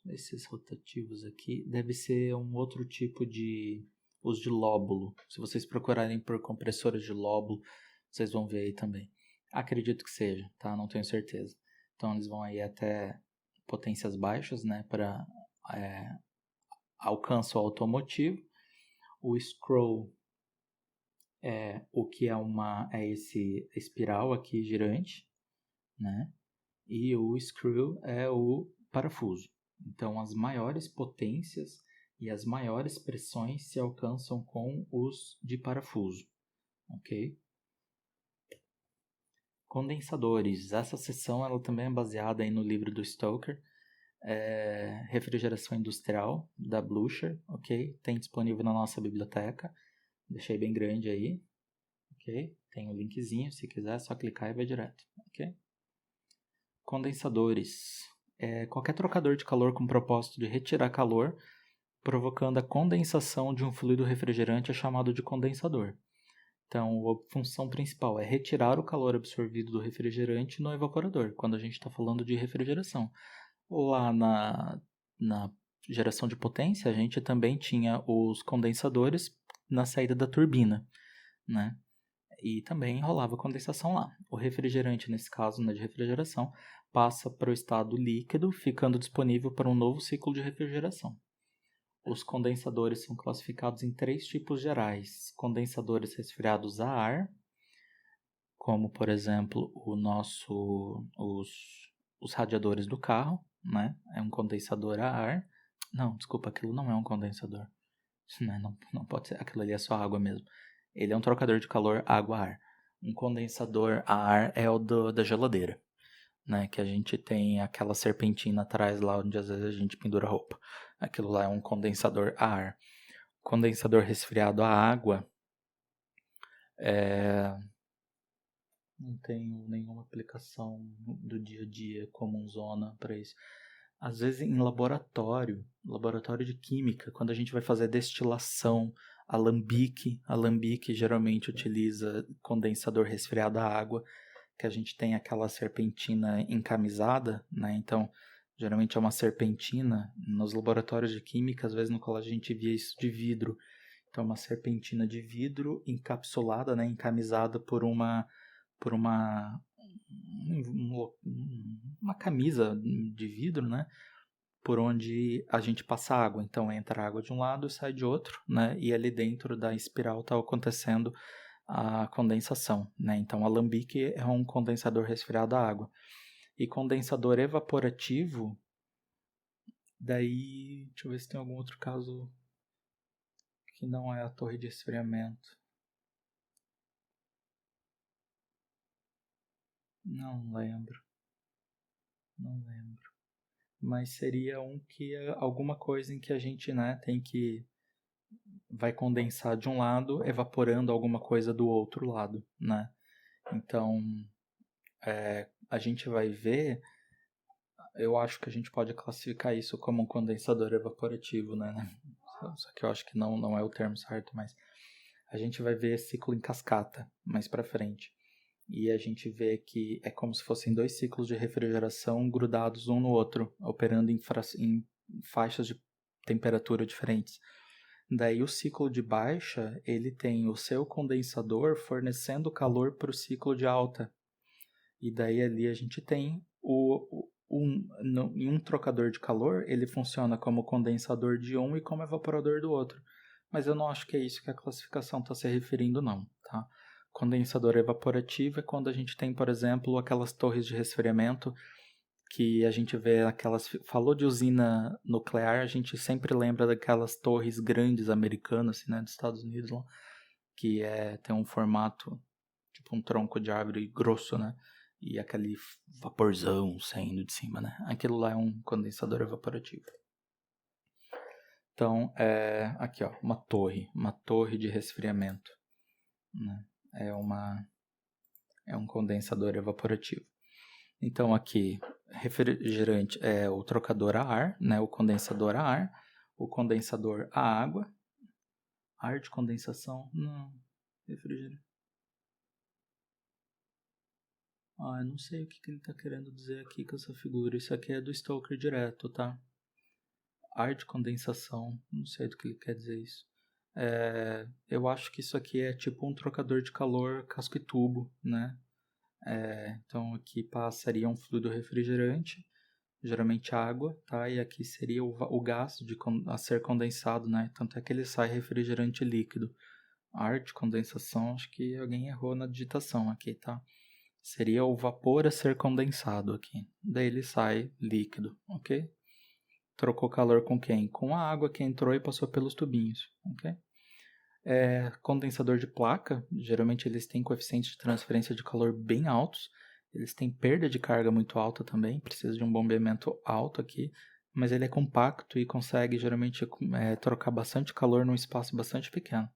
esses rotativos aqui, deve ser um outro tipo de os de lóbulo. Se vocês procurarem por compressores de lóbulo, vocês vão ver aí também. Acredito que seja, tá? Não tenho certeza. Então eles vão aí até potências baixas, né? Para alcance automotivo. O scroll o que é esse espiral aqui girante, né? E o screw é o parafuso. Então, as maiores potências e as maiores pressões se alcançam com os de parafuso, ok? Condensadores. Essa seção ela também é baseada aí no livro do Stoker, refrigeração industrial da Blucher, ok? Tem disponível na nossa biblioteca. Deixei bem grande aí, ok? Tem um linkzinho, se quiser, é só clicar e vai direto, ok? Condensadores. Qualquer trocador de calor com o propósito de retirar calor, provocando a condensação de um fluido refrigerante é chamado de condensador. Então, a função principal é retirar o calor absorvido do refrigerante no evaporador, quando a gente está falando de refrigeração. Lá na geração de potência, a gente também tinha os condensadores na saída da turbina, né? E também rolava condensação lá. O refrigerante, nesse caso, né, de refrigeração, passa para o estado líquido, ficando disponível para um novo ciclo de refrigeração. Os condensadores são classificados em 3 tipos gerais: condensadores resfriados a ar, como por exemplo os radiadores do carro, né? É um condensador a ar. Não, desculpa, aquilo não é um condensador. Né? Não pode ser, aquilo ali é só água mesmo. Ele é um trocador de calor água-ar. Um condensador a ar é o da geladeira, né? Que a gente tem aquela serpentina atrás lá onde às vezes a gente pendura roupa. Aquilo lá é um condensador a ar. Condensador resfriado a água não tenho nenhuma aplicação do dia a dia comunzona para isso. Às vezes em laboratório de química, quando a gente vai fazer destilação, alambique geralmente utiliza condensador resfriado a água, que a gente tem aquela serpentina encamisada, né? Então, geralmente é uma serpentina. Nos laboratórios de química, às vezes no colégio a gente via isso de vidro. Então, uma serpentina de vidro encapsulada, né? Encamisada por uma camisa de vidro, né? Por onde a gente passa água. Então entra água de um lado e sai de outro, né? E ali dentro da espiral está acontecendo a condensação, né? Então alambique é um condensador resfriado à água. E condensador evaporativo, daí, deixa eu ver se tem algum outro caso que não é a torre de resfriamento. Não lembro. Mas seria alguma coisa em que a gente, né, vai condensar de um lado, evaporando alguma coisa do outro lado, né? Então, a gente vai ver, eu acho que a gente pode classificar isso como um condensador evaporativo, né? Só que eu acho que não é o termo certo, mas a gente vai ver ciclo em cascata mais para frente. E a gente vê que é como se fossem 2 ciclos de refrigeração grudados um no outro, operando em faixas de temperatura diferentes. Daí o ciclo de baixa, ele tem o seu condensador fornecendo calor para o ciclo de alta. E daí ali a gente tem em um trocador de calor, ele funciona como condensador de um e como evaporador do outro. Mas eu não acho que é isso que a classificação está se referindo, não, tá? Condensador evaporativo é quando a gente tem, por exemplo, aquelas torres de resfriamento que a gente vê aquelas... Falou de usina nuclear, a gente sempre lembra daquelas torres grandes americanas, assim, né, dos Estados Unidos, lá, que tem um formato, tipo um tronco de árvore grosso, né? E aquele vaporzão saindo de cima, né? Aquilo lá é um condensador evaporativo. Então, aqui, ó, uma torre de resfriamento, né? É um condensador evaporativo. Então, aqui, refrigerante é o trocador a ar, né? O condensador a ar, o condensador a água, ar de condensação, não, refrigerante. Eu não sei o que ele está querendo dizer aqui com essa figura. Isso aqui é do Stoker direto, tá? Ar de condensação, não sei do que ele quer dizer isso. Eu acho que isso aqui é tipo um trocador de calor casco e tubo, né? Então aqui passaria um fluido refrigerante, geralmente água, tá? E aqui seria o gás a ser condensado, né? Tanto é que ele sai refrigerante líquido. Ar de condensação, acho que alguém errou na digitação aqui, tá? Seria o vapor a ser condensado aqui. Daí ele sai líquido, ok? Trocou calor com quem? Com a água que entrou e passou pelos tubinhos, ok? Condensador de placa, geralmente eles têm coeficientes de transferência de calor bem altos. Eles têm perda de carga muito alta também, precisa de um bombeamento alto aqui. Mas ele é compacto e consegue geralmente trocar bastante calor num espaço bastante pequeno,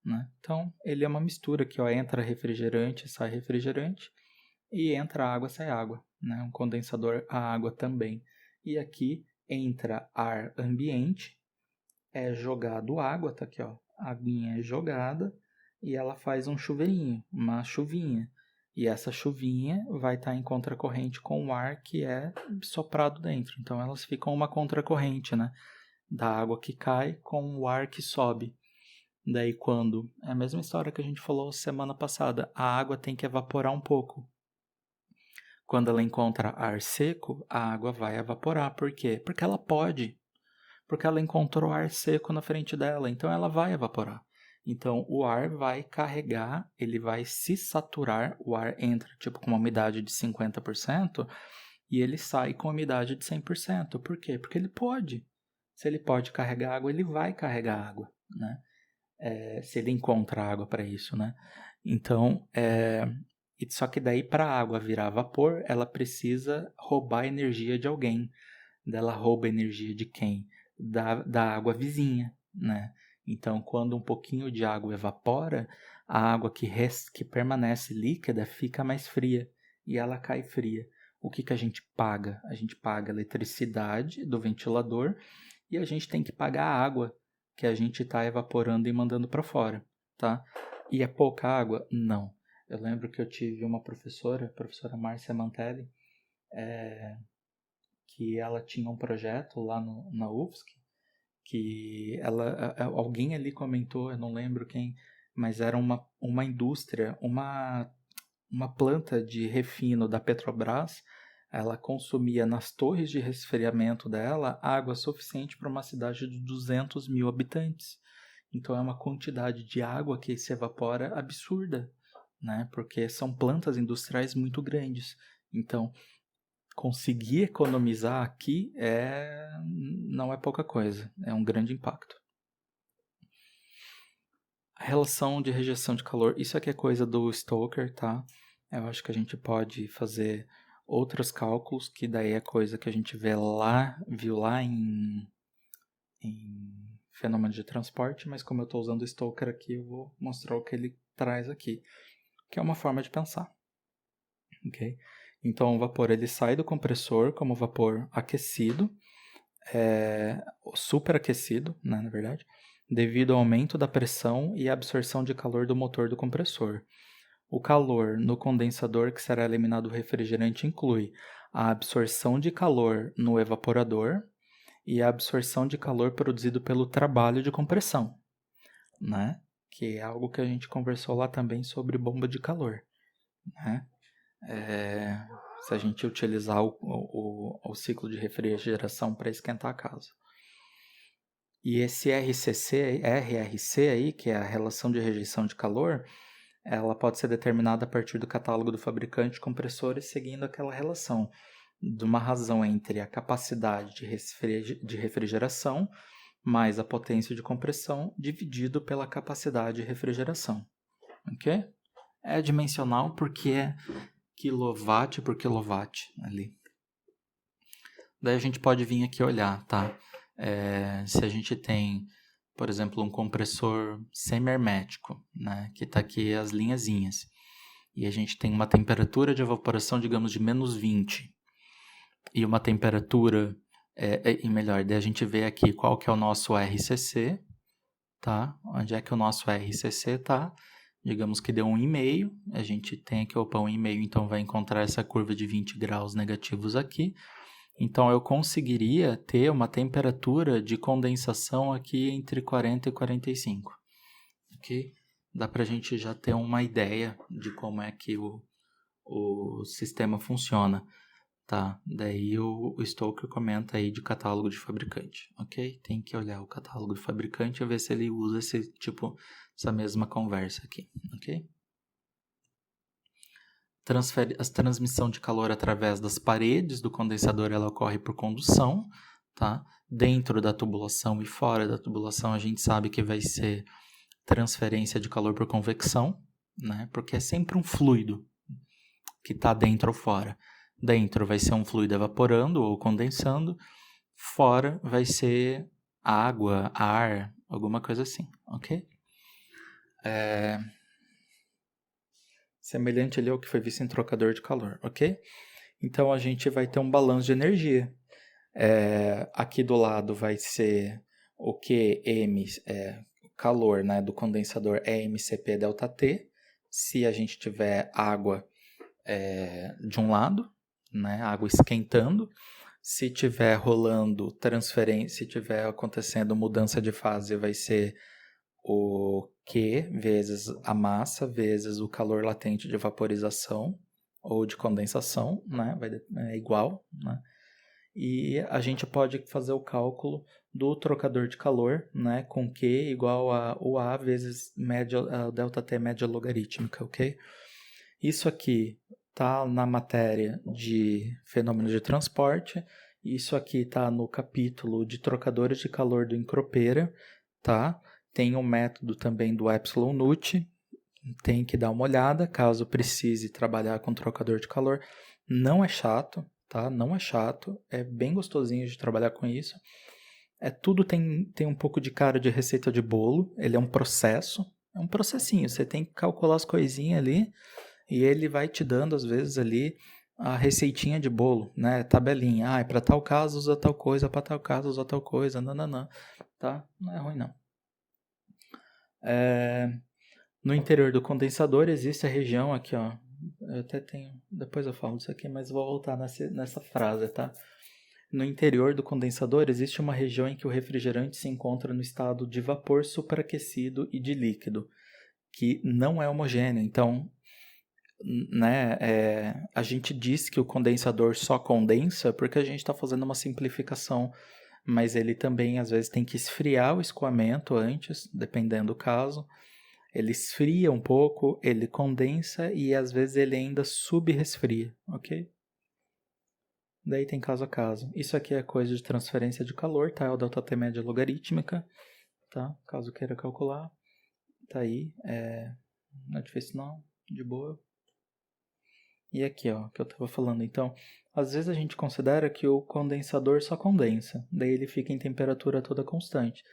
né? Então, ele é uma mistura que entra refrigerante, sai refrigerante, e entra água, sai água, né? Um condensador a água também. E aqui entra ar ambiente, é jogado água, tá aqui, ó. A aguinha é jogada e ela faz um chuveirinho, uma chuvinha. E essa chuvinha vai estar em contracorrente com o ar que é soprado dentro. Então elas ficam uma contracorrente, né? Da água que cai com o ar que sobe. Daí quando, é a mesma história que a gente falou semana passada, a água tem que evaporar um pouco. Quando ela encontra ar seco, a água vai evaporar. Por quê? Porque ela pode. Porque ela encontrou ar seco na frente dela, então ela vai evaporar. Então o ar vai carregar, ele vai se saturar, o ar entra tipo com uma umidade de 50% e ele sai com umidade de 100%. Por quê? Porque ele pode. Se ele pode carregar água, ele vai carregar água, né? Se ele encontra água para isso, né? Então, só que daí para a água virar vapor, ela precisa roubar a energia de alguém. Ela rouba a energia de quem? Da água vizinha, né? Então, quando um pouquinho de água evapora, a água que permanece líquida fica mais fria e ela cai fria. O que a gente paga? A gente paga a eletricidade do ventilador e a gente tem que pagar a água que a gente está evaporando e mandando para fora, tá? E é pouca água? Não. Eu lembro que eu tive uma professora, a professora Márcia Mantelli, que ela tinha um projeto lá na UFSC, que alguém ali comentou, eu não lembro quem, mas era uma indústria, uma planta de refino da Petrobras. Ela consumia nas torres de resfriamento dela água suficiente para uma cidade de 200 mil habitantes. Então é uma quantidade de água que se evapora absurda, né? Porque são plantas industriais muito grandes. Então, conseguir economizar aqui não é pouca coisa, é um grande impacto. A relação de rejeição de calor, isso aqui é coisa do Stoker, tá? Eu acho que a gente pode fazer outros cálculos, que daí é coisa que a gente viu lá em fenômeno de transporte, mas como eu estou usando o Stoker aqui, eu vou mostrar o que ele traz aqui, que é uma forma de pensar, ok? Então, o vapor ele sai do compressor como vapor aquecido, superaquecido, né, na verdade, devido ao aumento da pressão e absorção de calor do motor do compressor. O calor no condensador que será eliminado do refrigerante inclui a absorção de calor no evaporador e a absorção de calor produzido pelo trabalho de compressão, né? Que é algo que a gente conversou lá também sobre bomba de calor, né? Se a gente utilizar o ciclo de refrigeração para esquentar a casa. E esse RRC aí, que é a relação de rejeição de calor, ela pode ser determinada a partir do catálogo do fabricante de compressores, seguindo aquela relação de uma razão entre a capacidade de refrigeração mais a potência de compressão dividido pela capacidade de refrigeração, ok? É dimensional porque é quilowatt por quilowatt ali. Daí a gente pode vir aqui olhar, tá? Se a gente tem, por exemplo, um compressor semi-hermético, né? Que está aqui as linhazinhas. E a gente tem uma temperatura de evaporação, digamos, de menos 20. E uma temperatura, e melhor, daí a gente vê aqui qual que é o nosso RCC, tá? Onde é que o nosso RCC tá? Digamos que deu 1,5, a gente tem aqui, 1,5, então vai encontrar essa curva de 20 graus negativos aqui. Então, eu conseguiria ter uma temperatura de condensação aqui entre 40 e 45, ok? Dá para a gente já ter uma ideia de como é que o sistema funciona, tá? Daí o Stoker comenta aí de catálogo de fabricante, ok? Tem que olhar o catálogo de fabricante e ver se ele usa essa mesma conversa aqui, ok? A transmissão de calor através das paredes do condensador ela ocorre por condução, tá? Dentro da tubulação e fora da tubulação a gente sabe que vai ser transferência de calor por convecção, né? Porque é sempre um fluido que está dentro ou fora. Dentro vai ser um fluido evaporando ou condensando, fora vai ser água, ar, alguma coisa assim, ok? Semelhante ali ao que foi visto em trocador de calor, ok? Então a gente vai ter um balanço de energia. Aqui do lado vai ser o QM, calor, né, do condensador é MCP ΔT. Se a gente tiver água de um lado, né, água esquentando. Se tiver rolando transferência, se tiver acontecendo mudança de fase, vai ser o Q vezes a massa vezes o calor latente de vaporização ou de condensação, né? É igual, né? E a gente pode fazer o cálculo do trocador de calor, né? Com Q igual a o A vezes a ΔT média logarítmica, ok? Isso aqui tá na matéria de fenômenos de transporte. Isso aqui tá no capítulo de trocadores de calor do Encropera, tá? Tem um método também do Epsilon Nut, tem que dar uma olhada caso precise trabalhar com trocador de calor. Não é chato, tá? Não é chato, é bem gostosinho de trabalhar com isso. Tudo tem um pouco de cara de receita de bolo, ele é um processo, é um processinho, você tem que calcular as coisinhas ali e ele vai te dando às vezes ali a receitinha de bolo, né? Tabelinha, para tal caso usa tal coisa, para tal caso usa tal coisa, nananã, tá? Não é ruim não. No interior do condensador existe a região aqui, ó. Eu até tenho, depois eu falo disso aqui, mas vou voltar nessa frase, tá? No interior do condensador existe uma região em que o refrigerante se encontra no estado de vapor superaquecido e de líquido, que não é homogêneo. Então, né, a gente diz que o condensador só condensa porque a gente está fazendo uma simplificação, mas ele também às vezes tem que esfriar o escoamento antes, dependendo do caso. Ele esfria um pouco, ele condensa e às vezes ele ainda subresfria, ok? Daí tem caso a caso. Isso aqui é coisa de transferência de calor, tá? É o ΔT média logarítmica, tá? Caso queira calcular. Tá aí, não é difícil não, de boa. E aqui, ó, que eu tava falando. Então, às vezes a gente considera que o condensador só condensa, daí ele fica em temperatura toda constante.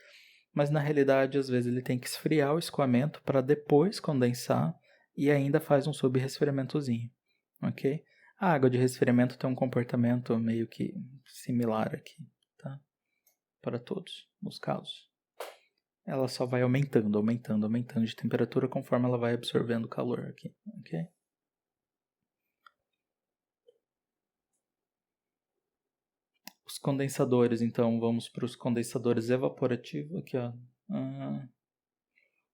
Mas na realidade, às vezes ele tem que esfriar o escoamento para depois condensar e ainda faz um subresfriamentozinho, ok? A água de resfriamento tem um comportamento meio que similar aqui, tá? Para todos os casos. Ela só vai aumentando de temperatura conforme ela vai absorvendo calor aqui, ok? Os condensadores, então, vamos para os condensadores evaporativos aqui, ó.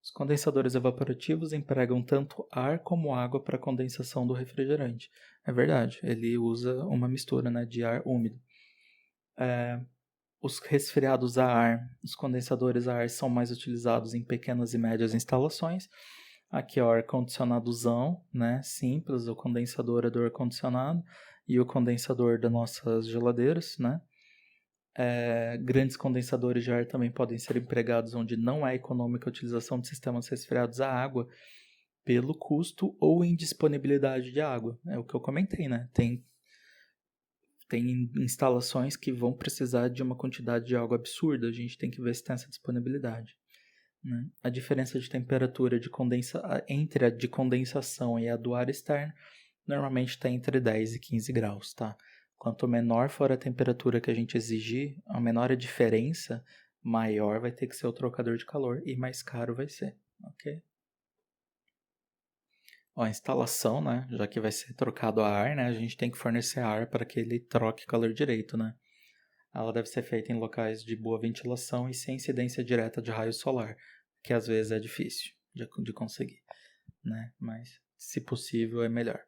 Os condensadores evaporativos empregam tanto ar como água para a condensação do refrigerante. É verdade, ele usa uma mistura, né, de ar úmido. Os resfriados a ar, os condensadores a ar são mais utilizados em pequenas e médias instalações. Aqui é o ar-condicionadozão, né, simples, o condensador é do ar-condicionado e o condensador das nossas geladeiras, né. Grandes condensadores de ar também podem ser empregados onde não é econômica a utilização de sistemas resfriados a água pelo custo ou indisponibilidade de água. É o que eu comentei, né? Tem instalações que vão precisar de uma quantidade de água absurda, a gente tem que ver se tem essa disponibilidade. Né? A diferença de temperatura entre a de condensação e a do ar externo normalmente está entre 10 e 15 graus, tá? Quanto menor for a temperatura que a gente exigir, a menor a diferença, maior vai ter que ser o trocador de calor e mais caro vai ser, ok? Ó, a instalação, né, já que vai ser trocado a ar, né, a gente tem que fornecer ar para que ele troque calor direito, né? Ela deve ser feita em locais de boa ventilação e sem incidência direta de raio solar, que às vezes é difícil de conseguir, né? Mas, se possível, é melhor.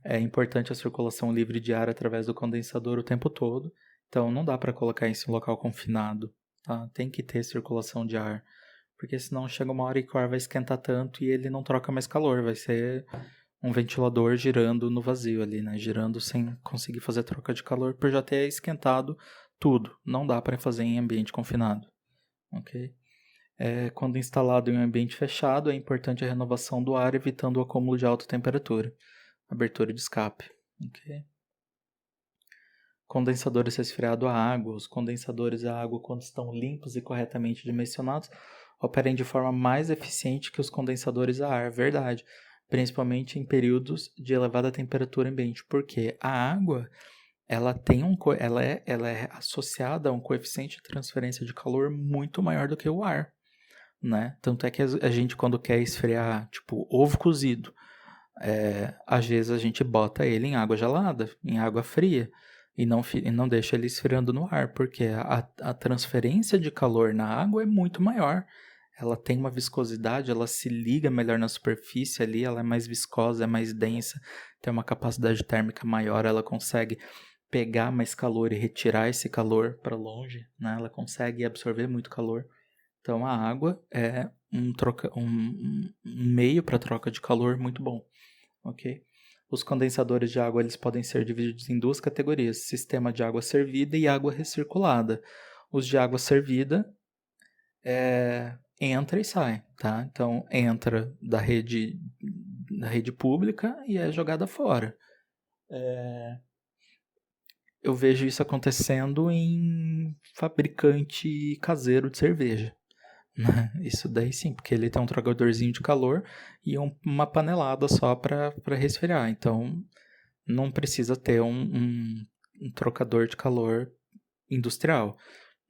É importante a circulação livre de ar através do condensador o tempo todo, então não dá para colocar isso em local confinado, tá? Tem que ter circulação de ar, porque senão chega uma hora que o ar vai esquentar tanto e ele não troca mais calor, vai ser um ventilador girando no vazio ali, né? Girando sem conseguir fazer troca de calor por já ter esquentado tudo. Não dá para fazer em ambiente confinado, ok? Quando instalado em um ambiente fechado, é importante a renovação do ar, evitando o acúmulo de alta temperatura. Abertura de escape, ok? Condensadores resfriados a água. Os condensadores a água, quando estão limpos e corretamente dimensionados, operam de forma mais eficiente que os condensadores a ar, verdade. Principalmente em períodos de elevada temperatura ambiente, porque a água ela é associada a um coeficiente de transferência de calor muito maior do que o ar, né? Tanto é que a gente, quando quer esfriar, tipo, ovo cozido, às vezes a gente bota ele em água gelada, em água fria, e não deixa ele esfriando no ar, porque a transferência de calor na água é muito maior. ela tem uma viscosidade, ela se liga melhor na superfície ali, ela é mais viscosa, é mais densa, tem uma capacidade térmica maior, ela consegue pegar mais calor e retirar esse calor para longe, né? Ela consegue absorver muito calor. Então a água é um meio para troca de calor muito bom, ok? Os condensadores de água eles podem ser divididos em duas categorias: sistema de água servida e água recirculada. Os de água servida entra e sai, tá? Então entra da rede pública e é jogada fora. Eu vejo isso acontecendo em fabricante caseiro de cerveja. Né? Isso daí sim, porque ele tem um trocadorzinho de calor e uma panelada só para resfriar. Então não precisa ter um trocador de calor industrial.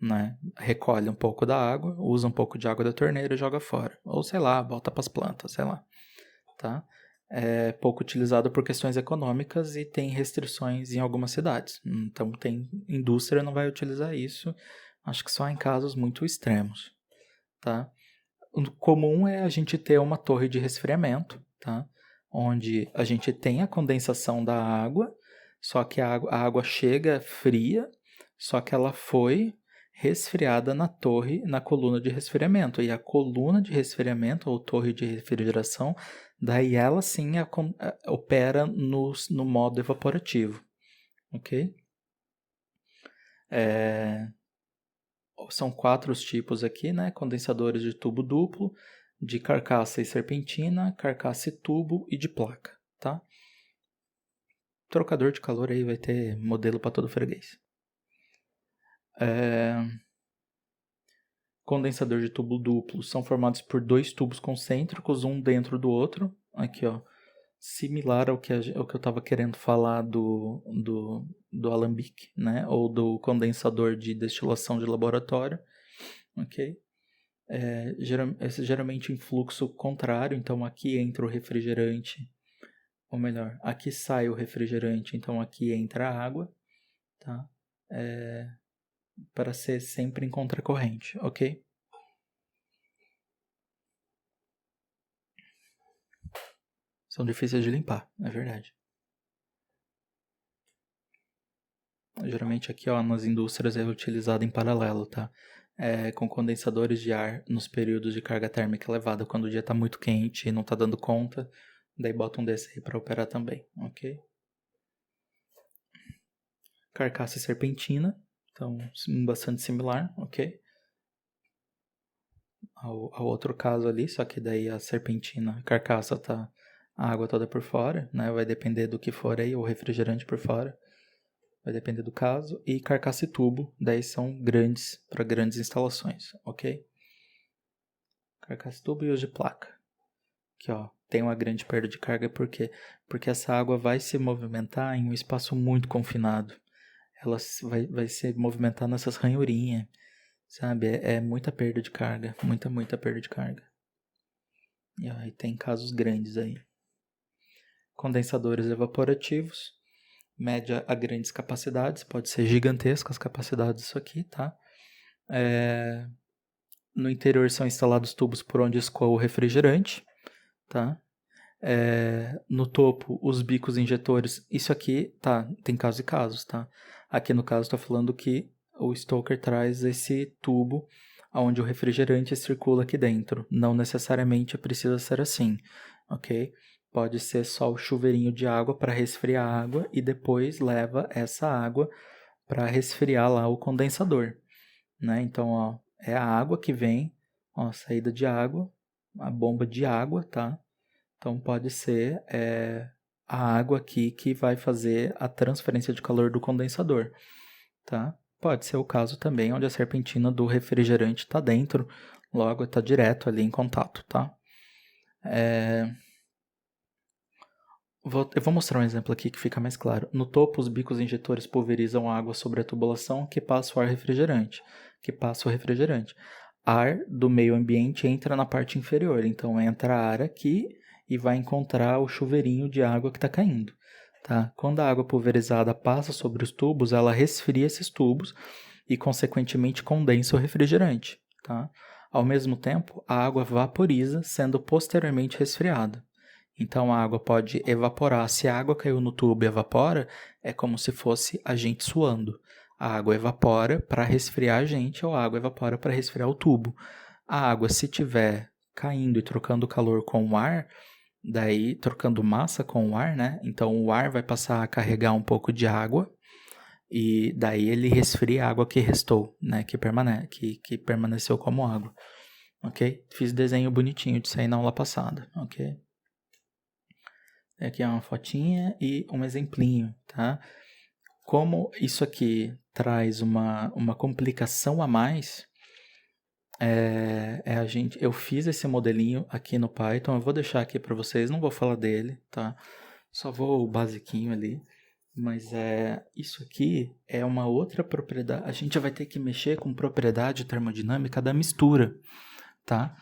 Né? Recolhe um pouco da água, usa um pouco de água da torneira e joga fora. Ou sei lá, volta para as plantas, sei lá. Tá? É pouco utilizado por questões econômicas e tem restrições em algumas cidades. Então, indústria não vai utilizar isso, acho que só em casos muito extremos, tá? O comum é a gente ter uma torre de resfriamento, tá? Onde a gente tem a condensação da água, só que a água chega fria, só que ela foi resfriada na coluna de resfriamento. E a coluna de resfriamento, ou torre de refrigeração, daí ela sim opera no modo evaporativo, ok? São 4 os tipos aqui, né? Condensadores de tubo duplo, de carcaça e serpentina, carcaça e tubo e de placa, tá? Trocador de calor aí vai ter modelo para todo freguês. Condensador de tubo duplo são formados por 2 tubos concêntricos, um dentro do outro. Aqui, ó. Similar ao que eu estava querendo falar do alambique, né? Ou do condensador de destilação de laboratório. Ok? Geralmente em fluxo contrário. Então, aqui entra o refrigerante. Ou melhor, aqui sai o refrigerante. Então, aqui entra a água. Tá? Para ser sempre em contracorrente, ok? São difíceis de limpar, é verdade. Geralmente aqui, ó, nas indústrias é utilizado em paralelo, tá? Com condensadores de ar nos períodos de carga térmica elevada, quando o dia está muito quente e não está dando conta, daí bota um desse aí para operar também, ok? Carcaça e serpentina, então bastante similar, ok? Ao outro caso ali, só que daí a serpentina, a carcaça tá a água toda por fora, né? Vai depender do que for aí, o refrigerante por fora. Vai depender do caso. E carcaça e tubo, daí são grandes, para grandes instalações, ok? Carcaça e tubo e os de placa. Aqui, ó, tem uma grande perda de carga, por quê? Porque essa água vai se movimentar em um espaço muito confinado. Ela vai se movimentar nessas ranhurinhas, sabe? É muita perda de carga, muita perda de carga. E aí tem casos grandes aí. Condensadores evaporativos, média a grandes capacidades, pode ser gigantesca as capacidades disso aqui, tá? No interior são instalados tubos por onde escoa o refrigerante, tá? No topo, os bicos injetores, isso aqui, tá? Tem casos e casos, tá? Aqui no caso, estou falando que o stoker traz esse tubo onde o refrigerante circula aqui dentro. Não necessariamente precisa ser assim, ok? Pode ser só o chuveirinho de água para resfriar a água e depois leva essa água para resfriar lá o condensador, né? Então, ó, é a água que vem, ó, saída de água, a bomba de água, tá? Então, pode ser a água aqui que vai fazer a transferência de calor do condensador, tá? Pode ser o caso também onde a serpentina do refrigerante está dentro, logo está direto ali em contato, tá? Eu vou mostrar um exemplo aqui que fica mais claro. No topo, os bicos injetores pulverizam a água sobre a tubulação que passa o ar refrigerante, Ar do meio ambiente entra na parte inferior, então entra ar aqui e vai encontrar o chuveirinho de água que está caindo. Tá? Quando a água pulverizada passa sobre os tubos, ela resfria esses tubos e, consequentemente, condensa o refrigerante. Tá? Ao mesmo tempo, a água vaporiza, sendo posteriormente resfriada. Então, a água pode evaporar. Se a água caiu no tubo e evapora, é como se fosse a gente suando. A água evapora para resfriar a gente, ou a água evapora para resfriar o tubo. A água, se tiver caindo e trocando calor com o ar, daí trocando massa com o ar, né? Então, o ar vai passar a carregar um pouco de água, e daí ele resfria a água que restou, né? Que permaneceu como água, ok? Fiz desenho bonitinho disso aí na aula passada, ok? Aqui é uma fotinha e um exemplinho, tá? Como isso aqui traz uma complicação a mais, eu fiz esse modelinho aqui no Python, eu vou deixar aqui para vocês, não vou falar dele, tá? Só vou o basiquinho ali. Mas isso aqui é uma outra propriedade. A gente vai ter que mexer com propriedade termodinâmica da mistura, tá?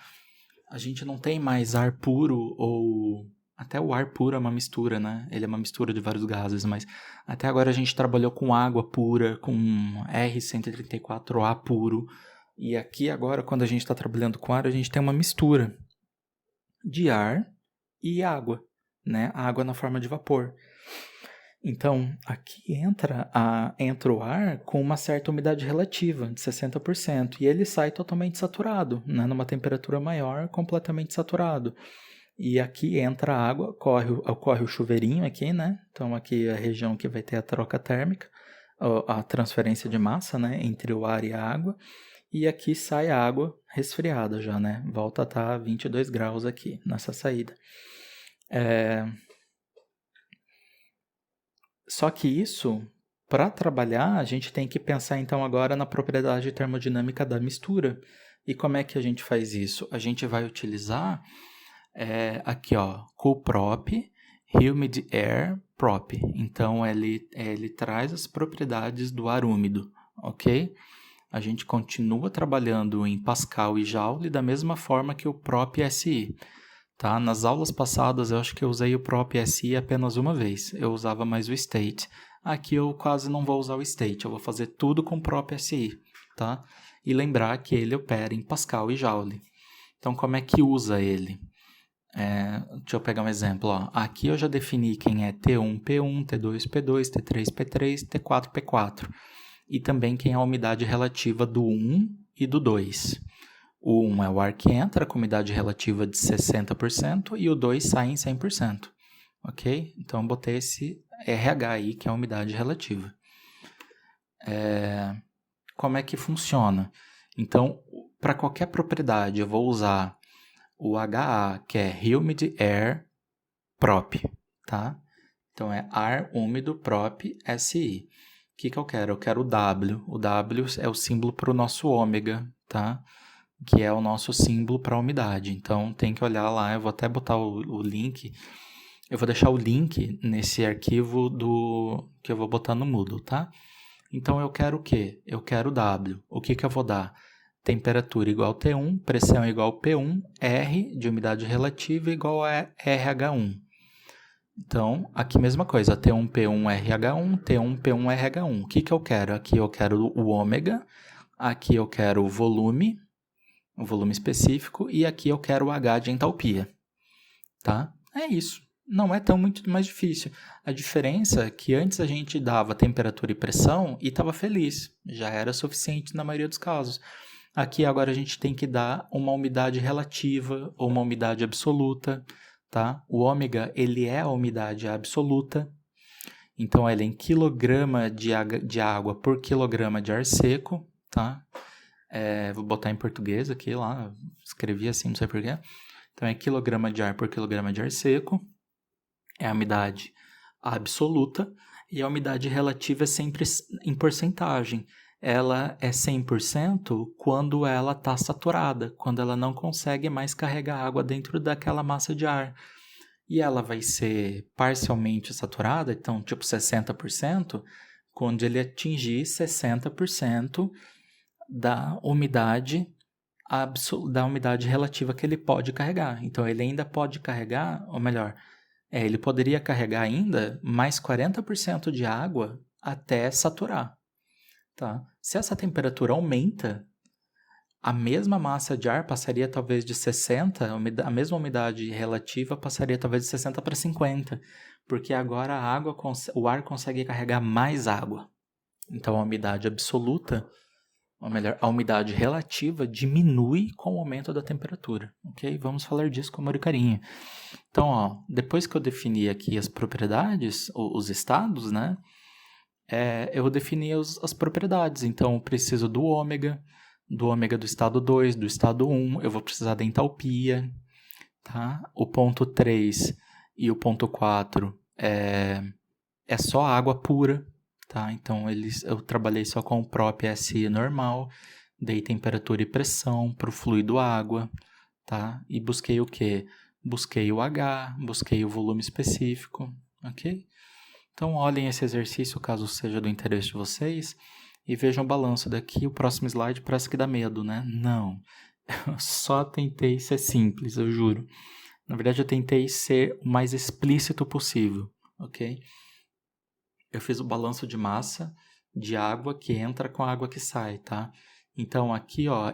A gente não tem mais ar puro ou... Até o ar puro é uma mistura, né? Ele é uma mistura de vários gases, mas até agora a gente trabalhou com água pura, com R134A puro. E aqui agora, quando a gente está trabalhando com ar, a gente tem uma mistura de ar e água, né? A água na forma de vapor. Então, aqui entra o ar com uma certa umidade relativa, de 60%, e ele sai totalmente saturado, né? Numa temperatura maior, completamente saturado. E aqui entra a água, ocorre o chuveirinho aqui, né? Então, aqui é a região que vai ter a troca térmica, a transferência de massa, né? Entre o ar e a água. E aqui sai a água resfriada já, né? Volta a estar 22 graus aqui, nessa saída. Só que isso, para trabalhar, a gente tem que pensar então agora na propriedade termodinâmica da mistura. E como é que a gente faz isso? A gente vai utilizar aqui, ó, coprop, humid air prop. Então, ele traz as propriedades do ar úmido, ok? A gente continua trabalhando em Pascal e Joule da mesma forma que o prop SI. Tá? Nas aulas passadas eu acho que eu usei o prop SI apenas uma vez. Eu usava mais o state. Aqui eu quase não vou usar o state. Eu vou fazer tudo com o prop SI. Tá? E lembrar que ele opera em Pascal e Joule. Então como é que usa ele? Deixa eu pegar um exemplo. Ó. Aqui eu já defini quem é T1, P1, T2, P2, T3, P3, T4, P4. E também quem é a umidade relativa do 1 e do 2. O 1 é o ar que entra com umidade relativa de 60% e o 2 sai em 100%. Ok? Então, eu botei esse RH aí, que é a umidade relativa. Como é que funciona? Então, para qualquer propriedade, eu vou usar o HA, que é Humid Air Prop. Tá? Então, é ar úmido prop SI. O que eu quero? Eu quero o W. O W é o símbolo para o nosso ômega, tá? Que é o nosso símbolo para a umidade. Então, tem que olhar lá. Eu vou até botar o link. Eu vou deixar o link nesse arquivo que eu vou botar no Moodle, tá? Então, eu quero o quê? Eu quero W. O que eu vou dar? Temperatura igual a T1, pressão igual a P1, R de umidade relativa igual a RH1. Então, aqui mesma coisa, T1, P1, RH1, T1, P1, RH1. O que eu quero? Aqui eu quero o ômega, aqui eu quero o volume específico, e aqui eu quero o H de entalpia. Tá? É isso. Não é tão muito mais difícil. A diferença é que antes a gente dava temperatura e pressão e estava feliz. Já era suficiente na maioria dos casos. Aqui agora a gente tem que dar uma umidade relativa ou uma umidade absoluta. Tá? O ômega, ele é a umidade absoluta. Então, ele é em quilograma de água por quilograma de ar seco. Tá? Vou botar em português aqui, lá. Escrevi assim, não sei porquê. Então, é quilograma de ar por quilograma de ar seco. É a umidade absoluta. E a umidade relativa é sempre em porcentagem. Ela é 100% quando ela está saturada, quando ela não consegue mais carregar água dentro daquela massa de ar. E ela vai ser parcialmente saturada, então tipo 60%, quando ele atingir 60% da umidade relativa que ele pode carregar. Então ele ainda pode carregar, ou melhor, ele poderia carregar ainda mais 40% de água até saturar. Tá? Se essa temperatura aumenta, a mesma massa de ar passaria talvez de 60, a mesma umidade relativa passaria talvez de 60 para 50, porque agora o ar consegue carregar mais água. Então a umidade absoluta, ou melhor, a umidade relativa diminui com o aumento da temperatura, ok? Vamos falar disso com amor e carinho. Então, ó, depois que eu defini aqui as propriedades, os estados, né? Eu vou definir as propriedades. Então, eu preciso do ômega do estado 2, do estado 1, eu vou precisar da entalpia, tá? O ponto 3 e o ponto 4 é só água pura, tá? Então, eu trabalhei só com o próprio SI normal, dei temperatura e pressão para o fluido água, tá? E busquei o quê? Busquei o H, busquei o volume específico, ok? Então, olhem esse exercício, caso seja do interesse de vocês, e vejam o balanço daqui. O próximo slide parece que dá medo, né? Não, eu só tentei ser simples, eu juro. Na verdade, eu tentei ser o mais explícito possível, ok? Eu fiz o balanço de massa de água que entra com a água que sai, tá? Então, aqui, ó,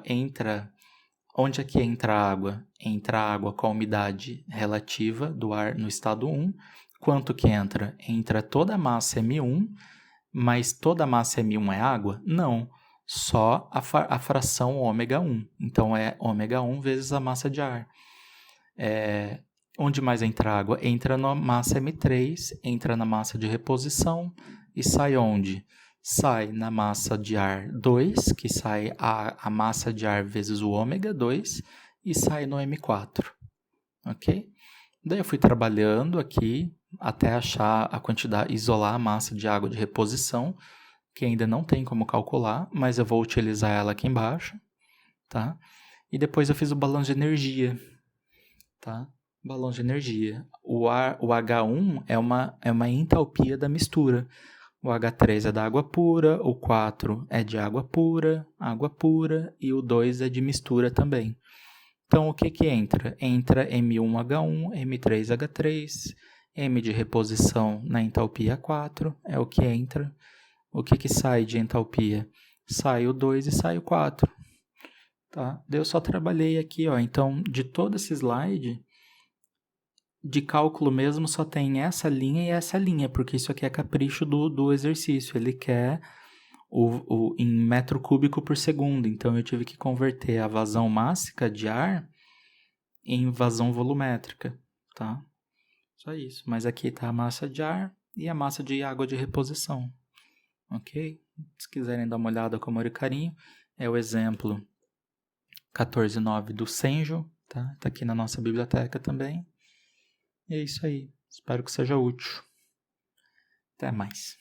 onde aqui entra a água? Entra a água com a umidade relativa do ar no estado 1. Quanto que entra? Entra toda a massa M1, mas toda a massa M1 é água? Não, só a fração ômega 1. Então, é ômega 1 vezes a massa de ar. Onde mais entra água? Entra na massa M3, entra na massa de reposição e sai onde? Sai na massa de ar 2, que sai a massa de ar vezes o ômega 2, e sai no M4, ok? Daí eu fui trabalhando aqui até achar a quantidade, isolar a massa de água de reposição, que ainda não tem como calcular, mas eu vou utilizar ela aqui embaixo, tá? E depois eu fiz o balanço de energia, tá? Balanço de energia. O H1 é uma entalpia da mistura. O H3 é da água pura, o 4 é de água pura, e o 2 é de mistura também. Então, o que entra? Entra M1H1, M3H3, M de reposição na entalpia 4, é o que entra. O que sai de entalpia? Sai o 2 e sai o 4. Tá? Eu só trabalhei aqui, ó. Então, de todo esse slide, de cálculo mesmo, só tem essa linha e essa linha, porque isso aqui é capricho do exercício. Ele quer em metro cúbico por segundo. Então, eu tive que converter a vazão mássica de ar em vazão volumétrica, tá? Só isso. Mas aqui está a massa de ar e a massa de água de reposição, ok? Se quiserem dar uma olhada com amor e carinho, é o exemplo 14.9 do Senjo, tá? Tá aqui na nossa biblioteca também. E é isso aí. Espero que seja útil. Até mais.